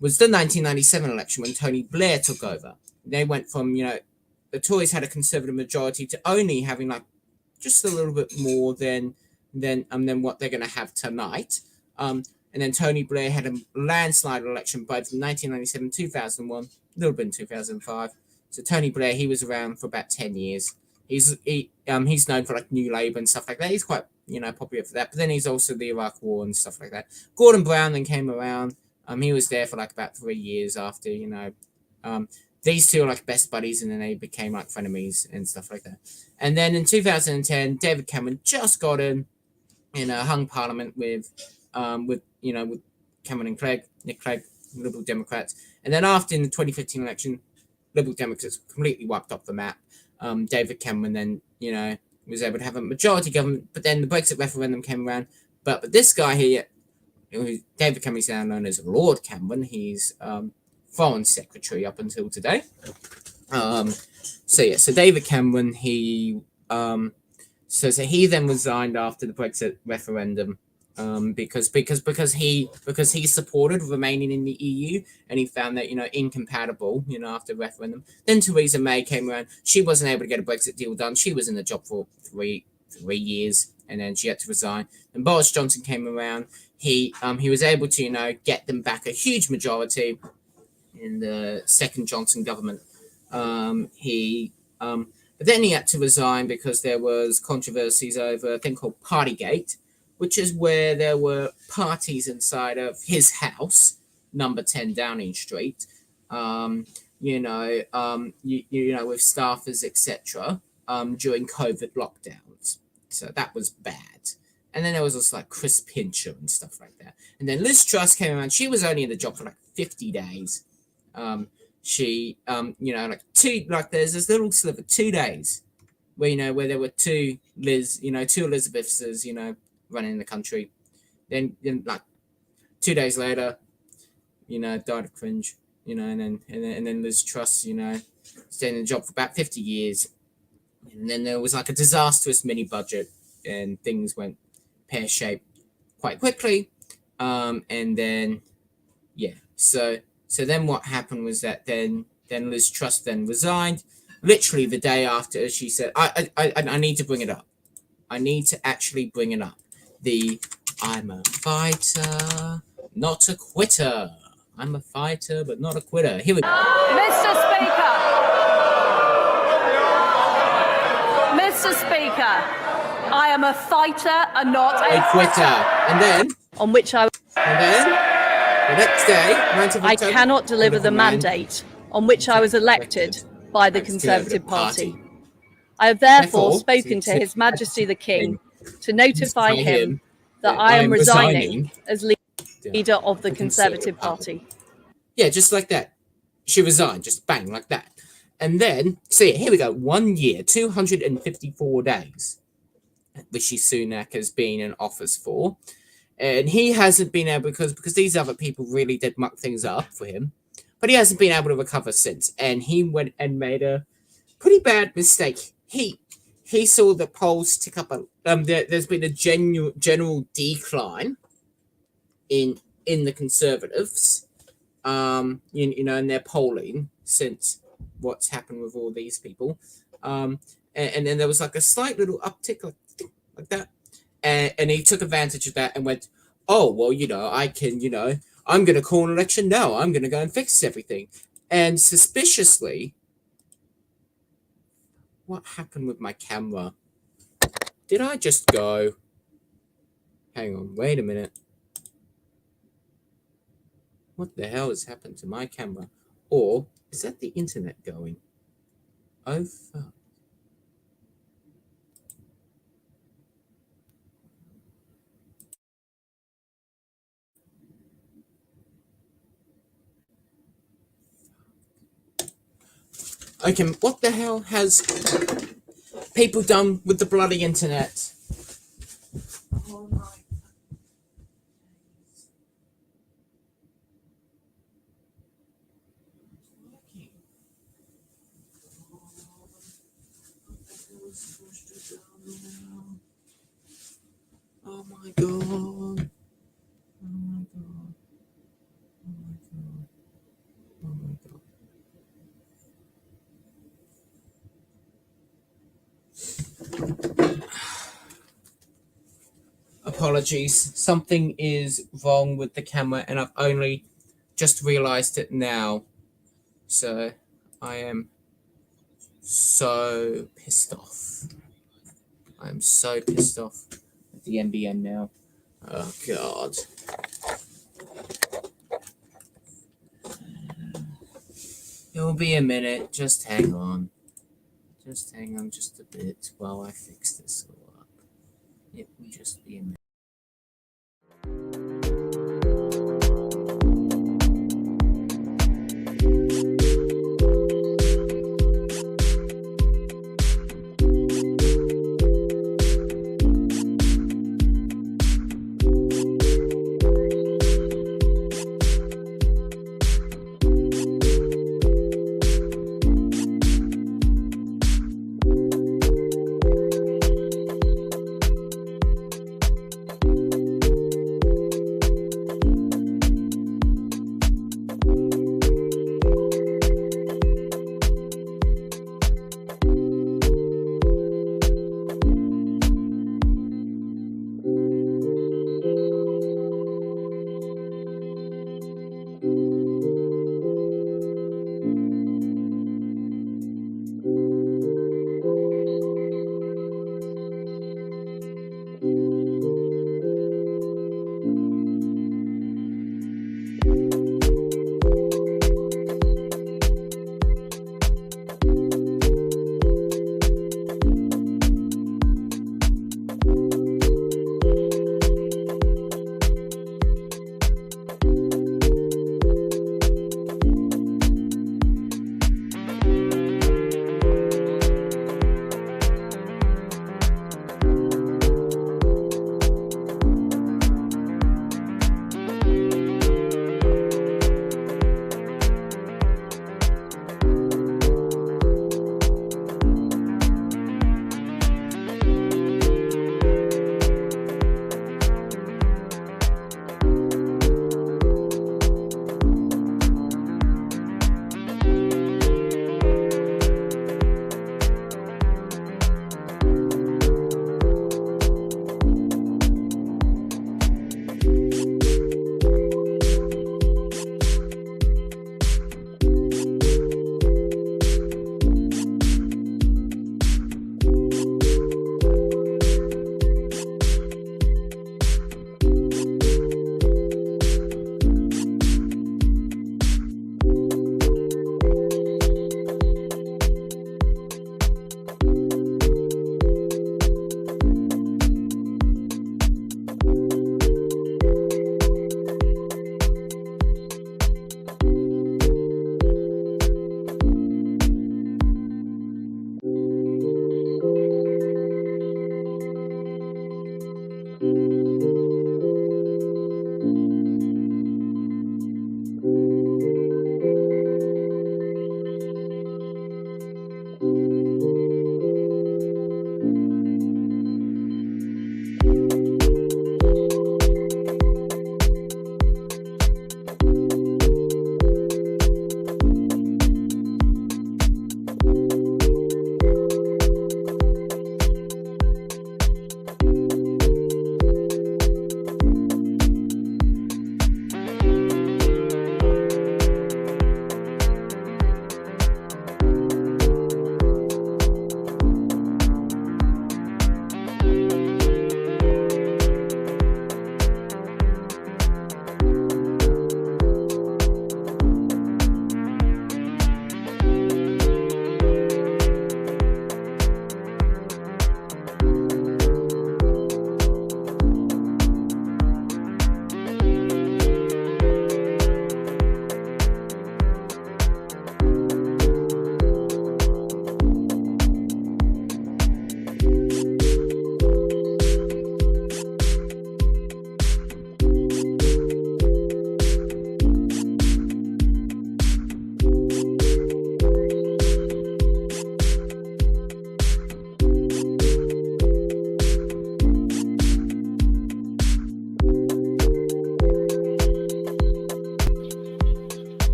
was the 1997 election when Tony Blair took over. They went from, the Tories had a Conservative majority to only having like just a little bit more than what they're going to have tonight. And then Tony Blair had a landslide election both in 1997, 2001, a little bit in 2005. So Tony Blair, he was around for about 10 years. He's known for like New Labour and stuff like that. He's quite popular for that. But then he's also the Iraq War and stuff like that. Gordon Brown then came around. He was there for like about 3 years after, these two are like best buddies, and then they became like frenemies and stuff like that. And then in 2010, David Cameron just got in, hung Parliament with Cameron and Nick Clegg, Liberal Democrats. And then after in the 2015 election, Liberal Democrats completely wiped off the map. David Cameron then, was able to have a majority government, but then the Brexit referendum came around. But this guy here, David Cameron is now known as Lord Cameron. He's Foreign Secretary up until today. So David Cameron, he then resigned after the Brexit referendum because he supported remaining in the EU, and he found that incompatible after the referendum. Then Theresa May came around. She wasn't able to get a Brexit deal done. She was in the job for three years, and then she had to resign. And Boris Johnson came around. He was able to get them back a huge majority in the second Johnson government. But then he had to resign because there was controversies over a thing called Partygate, which is where there were parties inside of his house, number 10 Downing Street, with staffers, etc., during COVID lockdowns. So that was bad. And then there was also like Chris Pincher and stuff like that. And then Liz Truss came around. She was only in the job for like 50 days. There's this little sliver, 2 days, where there were two Elizabeths, running the country. Then like 2 days later, died of cringe, and then Liz Truss, stayed in the job for about 50 years. And then there was like a disastrous mini budget, and things went pear-shaped quite quickly. And then, so then what happened was that then Liz Truss then resigned, literally the day after she said, I need to bring it up. I need to actually bring it up. I'm a fighter, not a quitter. I'm a fighter, but not a quitter. Here we go. Mr. Speaker, I am a fighter and not a quitter. And then the next day, 9th of I October, cannot deliver the mandate on which I was elected by the Conservative Party. I have therefore spoken to His Majesty the King to notify him that I am resigning as leader of the Conservative Party. Yeah, just like that. She resigned, just bang, like that. And then, see, here we go, 1 year, 254 days, Rishi Sunak has been in office for. And he hasn't been able, because these other people really did muck things up for him, but he hasn't been able to recover since. And he went and made a pretty bad mistake. He saw the polls tick up. There's been a general decline in the Conservatives, in their polling since what's happened with all these people. And then there was like a slight little uptick, like that. And he took advantage of that and went, oh, well, I can, I'm going to call an election now. I'm going to go and fix everything. And suspiciously, what happened with my camera? Did I just go? Hang on, wait a minute. What the hell has happened to my camera? Or is that the internet going? Oh, fuck. Okay, what the hell has people done with the bloody internet? Oh my. apologies. Something is wrong with the camera, and I've only just realized it now. So I am so pissed off. I'm so pissed off at the NBN now. Oh, God. It will be a minute. Just hang on. Just hang on just a bit while I fix this all up. It will just be a minute.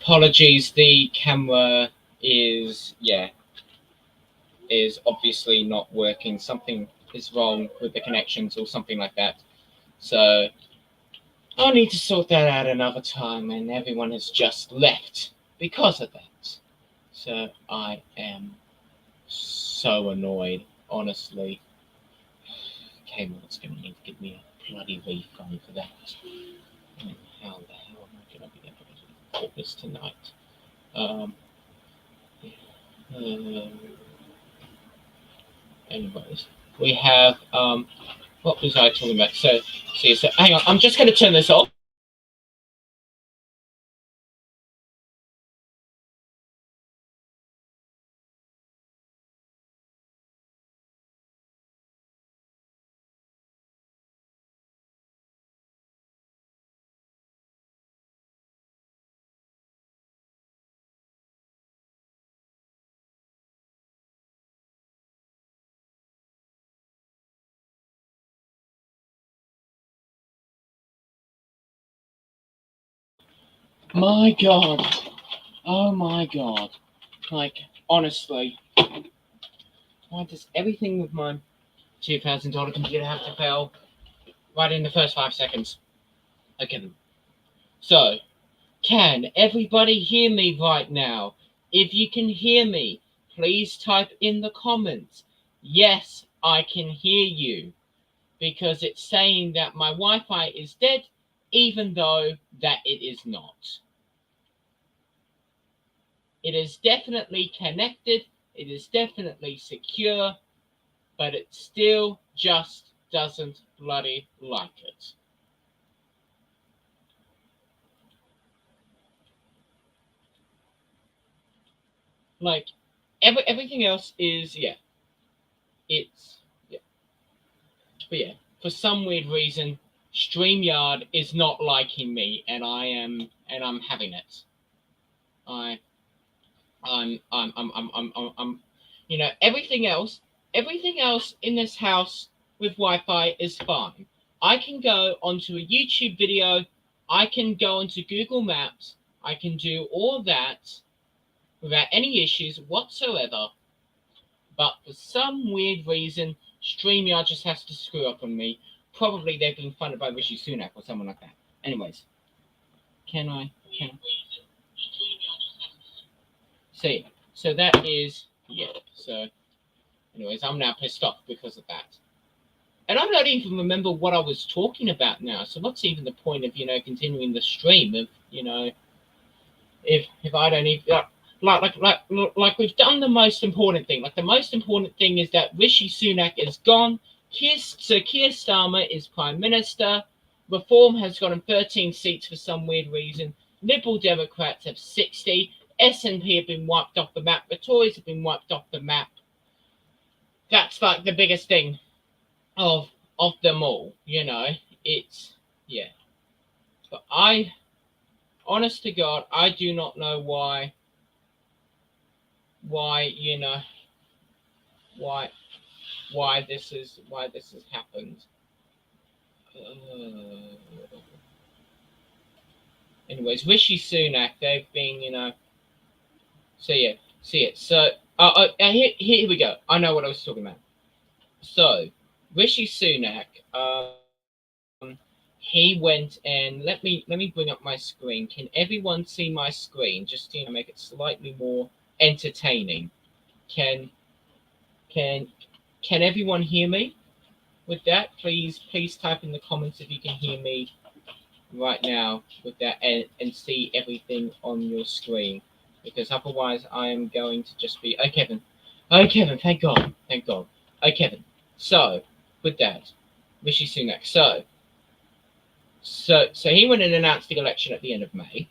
apologies. The camera is obviously not working. Something is wrong with the connections or something like that. So I'll need to sort that out another time, and everyone has just left because of that. So I am so annoyed, honestly. Kmart's going to need to give me a bloody refund for that. And how the hell am I going to be able to report this tonight? Anyways, we have what was I talking about? So hang on, I'm just going to turn this off. My God. Oh my God. Like, honestly, why does everything with my $2,000 computer have to fail right in the first 5 seconds? Okay. So, can everybody hear me right now? If you can hear me, please type in the comments. Yes, I can hear you. Because it's saying that my Wi-Fi is dead, even though that it is not. It is definitely connected, it is definitely secure, but it still just doesn't bloody like it. Like, everything else is, But yeah, for some weird reason, StreamYard is not liking me, and I'm having it. I'm you know, everything else in this house with Wi-Fi is fine. I can go onto a YouTube video, I can go onto Google Maps, I can do all that without any issues whatsoever. But for some weird reason, StreamYard just has to screw up on me. Probably they've been funded by Rishi Sunak or someone like that. Anyways, see. So that is, so anyways, I'm now pissed off because of that. And I don't even remember what I was talking about now. So what's even the point of, continuing the stream if, if I don't even, like we've done the most important thing. Like the most important thing is that Rishi Sunak is gone. Sir Keir Starmer is Prime Minister. Reform has gotten 13 seats for some weird reason. Liberal Democrats have 60. SNP have been wiped off the map. The Tories have been wiped off the map. That's like the biggest thing of them all, It's, But honest to God, I do not know why this has happened. Anyways, Rishi Sunak, they've been, so here we go. I know what I was talking about. So Rishi Sunak, he went and let me bring up my screen. Can everyone see my screen? Just to make it slightly more entertaining. Can everyone hear me with that? Please type in the comments if you can hear me right now with that and see everything on your screen, because otherwise I am going to just be Kevin, thank God. Kevin. So with that, Rishi Sunak. So he went and announced the election at the end of May.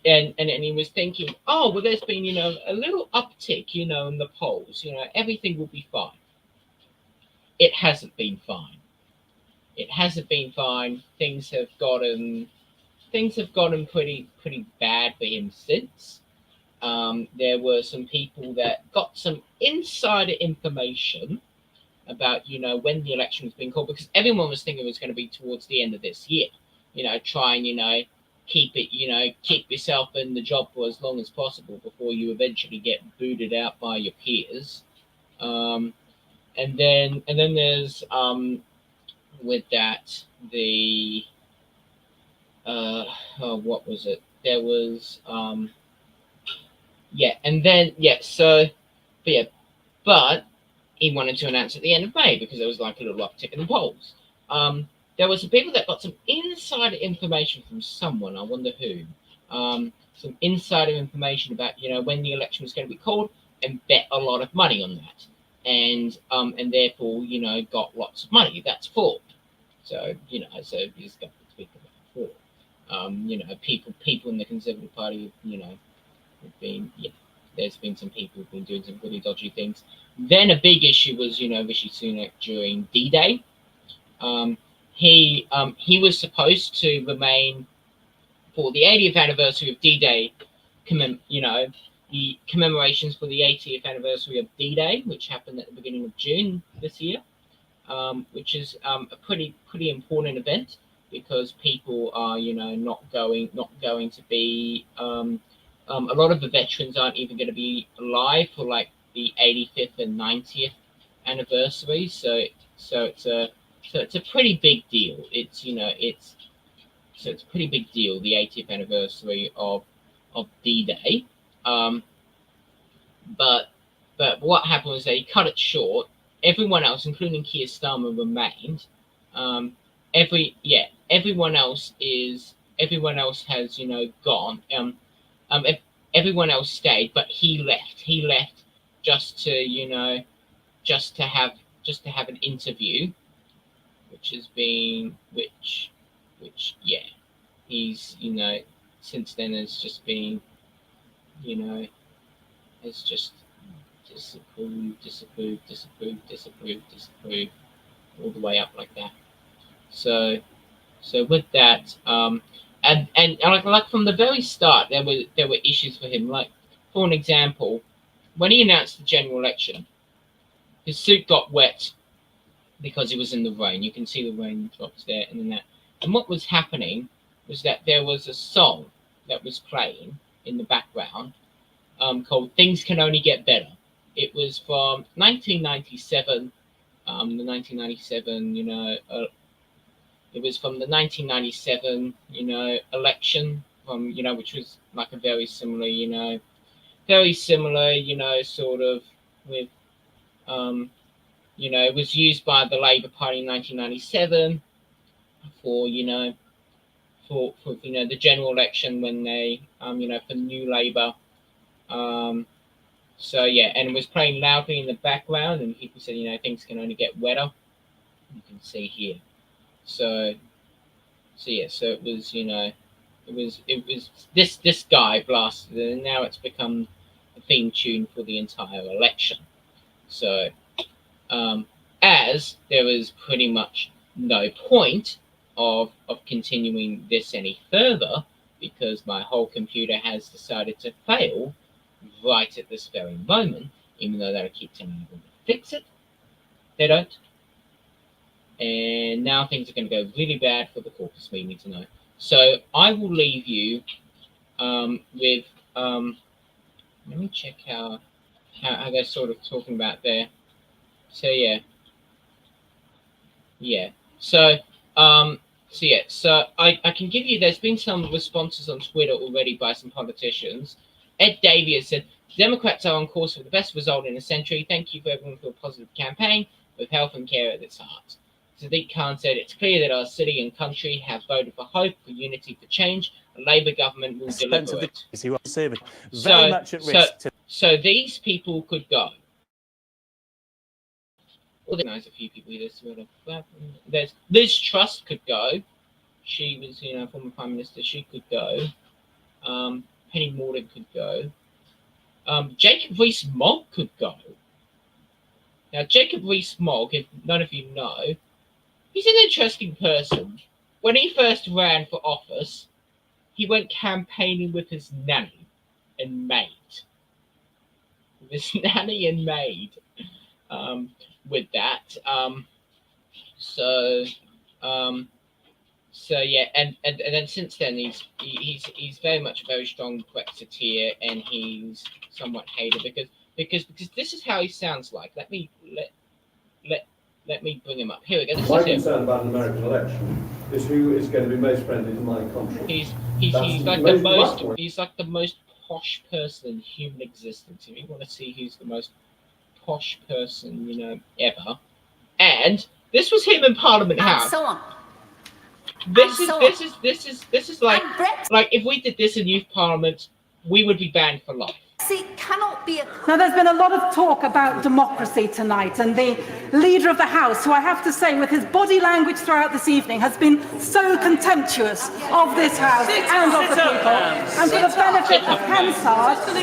And he was thinking, oh well, there's been a little uptick in the polls. Everything will be fine. It hasn't been fine. Things have gotten pretty bad for him since. There were some people that got some insider information about when the election was being called, because everyone was thinking it was going to be towards the end of this year. Try and keep yourself in the job for as long as possible before you eventually get booted out by your peers. And then there's with that the what was it? There was but he wanted to announce at the end of May because there was like a little uptick in the polls. There were some people that got some insider information from someone, I wonder who, some insider information about, when the election was going to be called, and bet a lot of money on that. And therefore, got lots of money. That's fraud. So, so you just got to speak about fraud. People in the Conservative Party, have been, there's been some people who've been doing some really dodgy things. Then a big issue was, Rishi Sunak during D-Day. He was supposed to remain for the 80th anniversary of D-Day, the commemorations for the 80th anniversary of D-Day, which happened at the beginning of June this year, which is a pretty important event because people are, not going to be. A lot of the veterans aren't even going to be alive for like the 85th and 90th anniversary. So it's a pretty big deal. It's a pretty big deal, the 80th anniversary of D-Day. But what happened was they cut it short. Everyone else, including Keir Starmer, remained. Everyone else has gone. Everyone else stayed, but he left. He left just to have an interview, which he's since then has just been has just disapproved all the way up like that. So with that, and like from the very start, there were issues for him. Like, for an example, when he announced the general election, his suit got wet because it was in the rain. You can see the raindrops there and then that. And what was happening was that there was a song that was playing in the background called "Things Can Only Get Better." It was from 1997. The 1997, it was from the 1997, election, from which was like a very similar, sort of with, it was used by the Labour Party in 1997 for, for the general election when they, for New Labour. So yeah, and it was playing loudly in the background, and people said, things can only get wetter. You can see here. So it was this guy blasted it, and now it's become a theme tune for the entire election. So as there is pretty much no point of continuing this any further because my whole computer has decided to fail right at this very moment, even though they keep telling me to fix it, they don't. And now things are going to go really bad for the caucus meeting tonight. So I will leave you with let me check how they're sort of talking about there. So So I can give you. There's been some responses on Twitter already by some politicians. Ed Davey has said Democrats are on course for the best result in a century. Thank you for everyone for a positive campaign with health and care at its heart. Sadiq Khan said, it's clear that our city and country have voted for hope, for unity, for change. A Labour government will deliver it. So these people could go. Well, there's a few people here. There's Liz Truss could go. She was, former Prime Minister. She could go. Penny Mordaunt could go. Jacob Rees-Mogg could go. Now, Jacob Rees-Mogg, if none of you know, he's an interesting person. When he first ran for office, he went campaigning with his nanny and maid. With that. So yeah, and then since then he's very much a very strong Brexiteer, and he's somewhat hated because this is how he sounds like. Let me bring him up. Here we go. This My is him. concern about an American election is who is going to be most friendly to my country. He's like the most posh person in human existence. If you want to see who's the most posh person, ever. And this was him in Parliament House. So on. This is like if we did this in youth parliament, we would be banned for life. See, cannot be a... Now, there's been a lot of talk about democracy tonight, and the Leader of the House, who I have to say, with his body language throughout this evening, has been so contemptuous of this House and of the people. And for the benefit of Hansard, the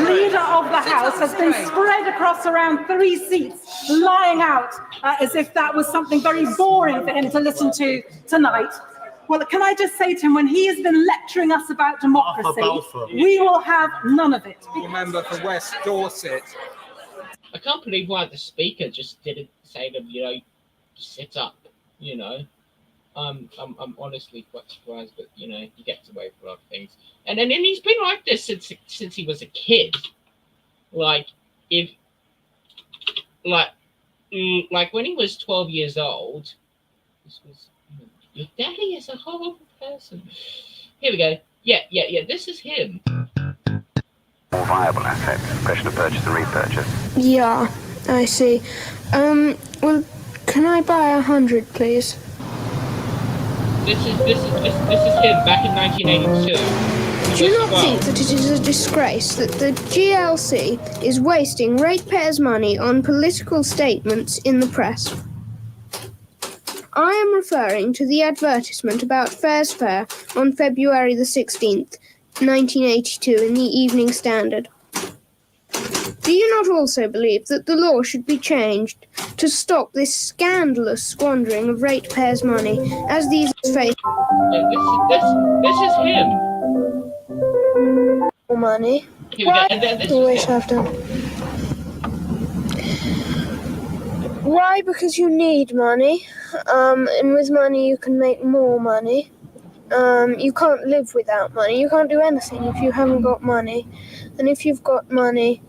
Leader of the House has been spread across around 3 seats, lying out as if that was something very boring for him to listen to tonight. Well, can I just say to him, when he has been lecturing us about democracy, we will have none of it. Member for West Dorset. I can't believe why the speaker just didn't say to him, sit up. I'm honestly quite surprised, but he gets away with a lot of things. And he's been like this since he was a kid. Like when he was 12 years old, this was. Your daddy is a horrible person. Here we go. Yeah. This is him. More viable asset. Question of purchase and repurchase. Yeah, I see. Well, can I buy 100, please? This is him back in 1982. Do you not think that it is a disgrace that the GLC is wasting ratepayers' money on political statements in the press? I am referring to the advertisement about Fair's Fair on February the 16th, 1982 in the Evening Standard. Do you not also believe that the law should be changed to stop this scandalous squandering of ratepayers' money as these face? This is him. More money. Always have done. Why? Because you need money, and with money you can make more money. You can't live without money. You can't do anything if you haven't got money. And if you've got money,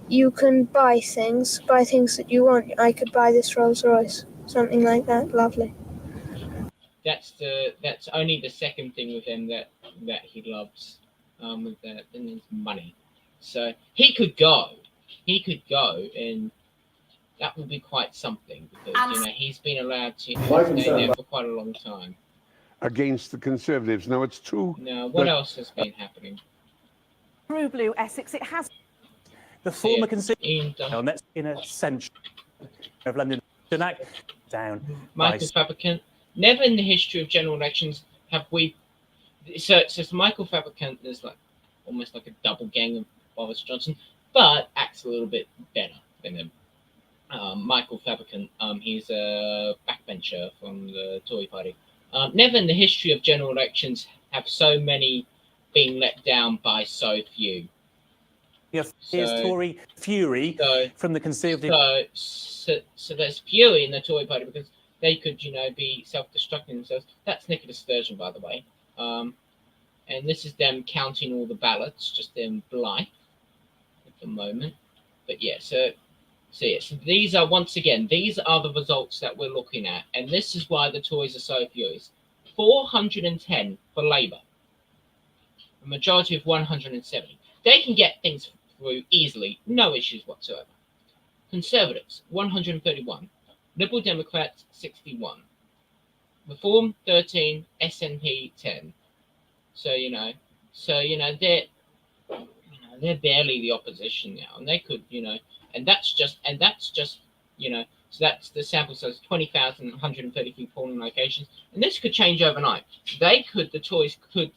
you can buy things that you want. I could buy this Rolls Royce, something like that. Lovely. That's only the second thing with him that he loves. With that, and it's money. So he could go, and that would be quite something because he's been allowed to stay there for quite a long time. Against the Conservatives. Now it's true. Now, what else has been happening? Through Blue Essex, it has. The former Conservative, and that's in a century of London. Down. Michael Fabricant. Never in the history of general elections have we. So Michael Fabricant is almost like a double gang of Boris Johnson, but acts a little bit better than him. Michael Fabricant, he's a backbencher from the Tory party. Never in the history of general elections have so many been let down by so few. Here's Tory fury from the Conservative. So there's fury in the Tory party because they could, be self-destructing themselves. That's Nicola Sturgeon, by the way. And this is them counting all the ballots, just in Blythe at the moment. But yeah, so these are, once again, these are the results that we're looking at. And this is why the Tories are so furious. 410 for Labour. A majority of 170. They can get things through easily, no issues whatsoever. Conservatives, 131. Liberal Democrats, 61. Reform, 13. SNP, 10. So they're barely the opposition now, and they could, and that's just, so that's the sample size, 20,133 polling locations, and this could change overnight. The Tories could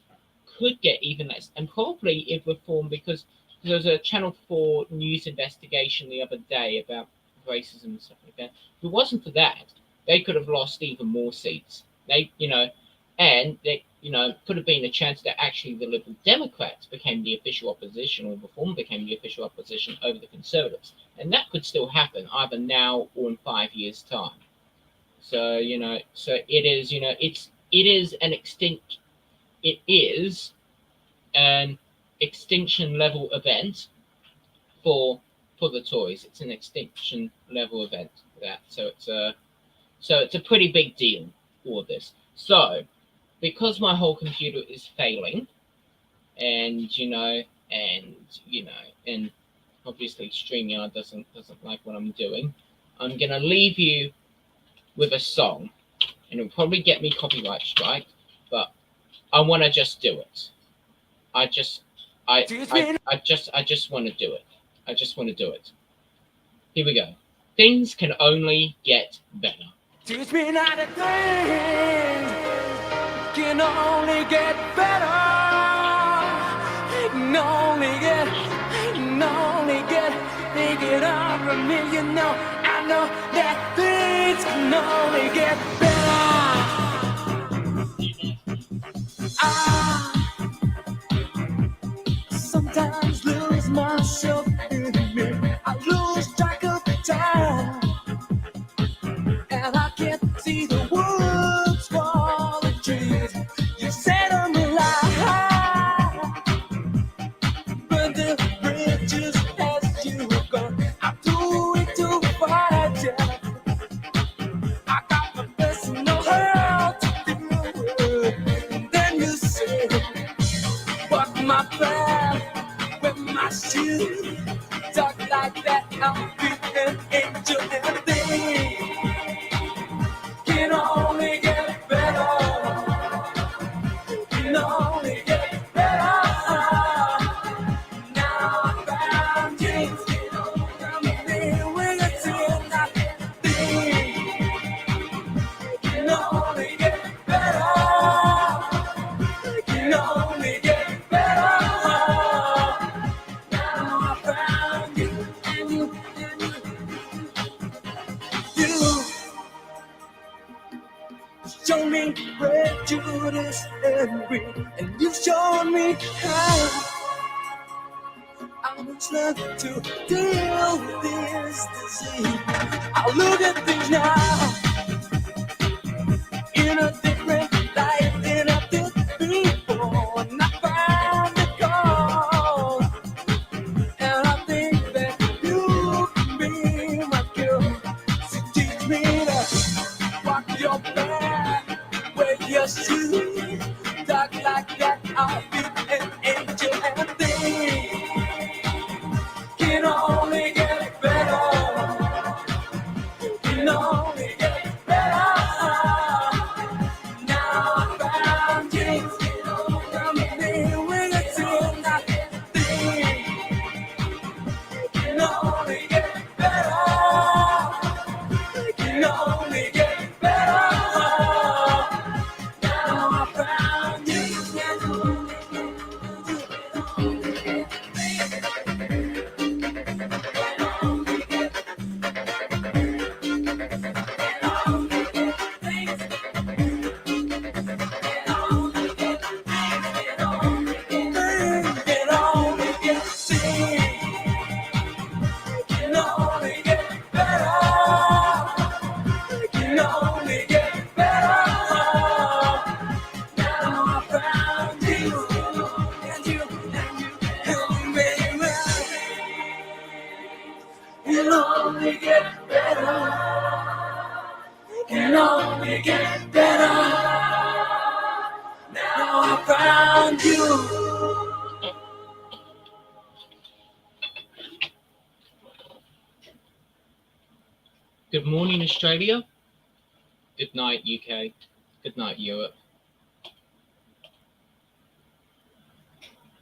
get even less, and probably if Reform, because there was a Channel 4 news investigation the other day about racism and stuff like that. If it wasn't for that, they could have lost even more seats. Could have been a chance that actually the Liberal Democrats became the official opposition, or Reform became the official opposition over the Conservatives. And that could still happen either now or in 5 years' time. So, it is, is an extinction level event for the toys. It's an extinction level event for that. So it's a pretty big deal, all of this. So because my whole computer is failing, and obviously StreamYard doesn't like what I'm doing, I'm gonna leave you with a song, and it'll probably get me copyright strike, but I want to just do it. I just want to do it. I just want to do it. Here we go. Things can only get better. Teach me not a thing can only get better. Can only get thinking of me. You know, I know that things can only get better. I sometimes lose myself in me. I lose track of time. And I can't see the woods for the trees. You set them alive, but the bridges as you go. I'm doing too far, yeah. I got the best know how to do it. And then you say, walk my path with my shoes. Talk like that, I'll be an angel and thing. Can only get better. Can only get better. Now I found you. I'm here with a tear that thing. Can only get better. Can only get better. Now I found you and you. Show me prejudice and greed, and you showed me how I must learn to deal with this disease. I look at things now in a different light than I did before, and I found the cause, and I think that you can be my cure. So teach me to walk your path. Yes, you talk like that. I'll be an angel and thing. Can only get better. Can only get better. Now I found you. I'm here with a tear that thing. Can only get better. Can only get better. Good morning, Australia. Good night, UK. Good night, Europe.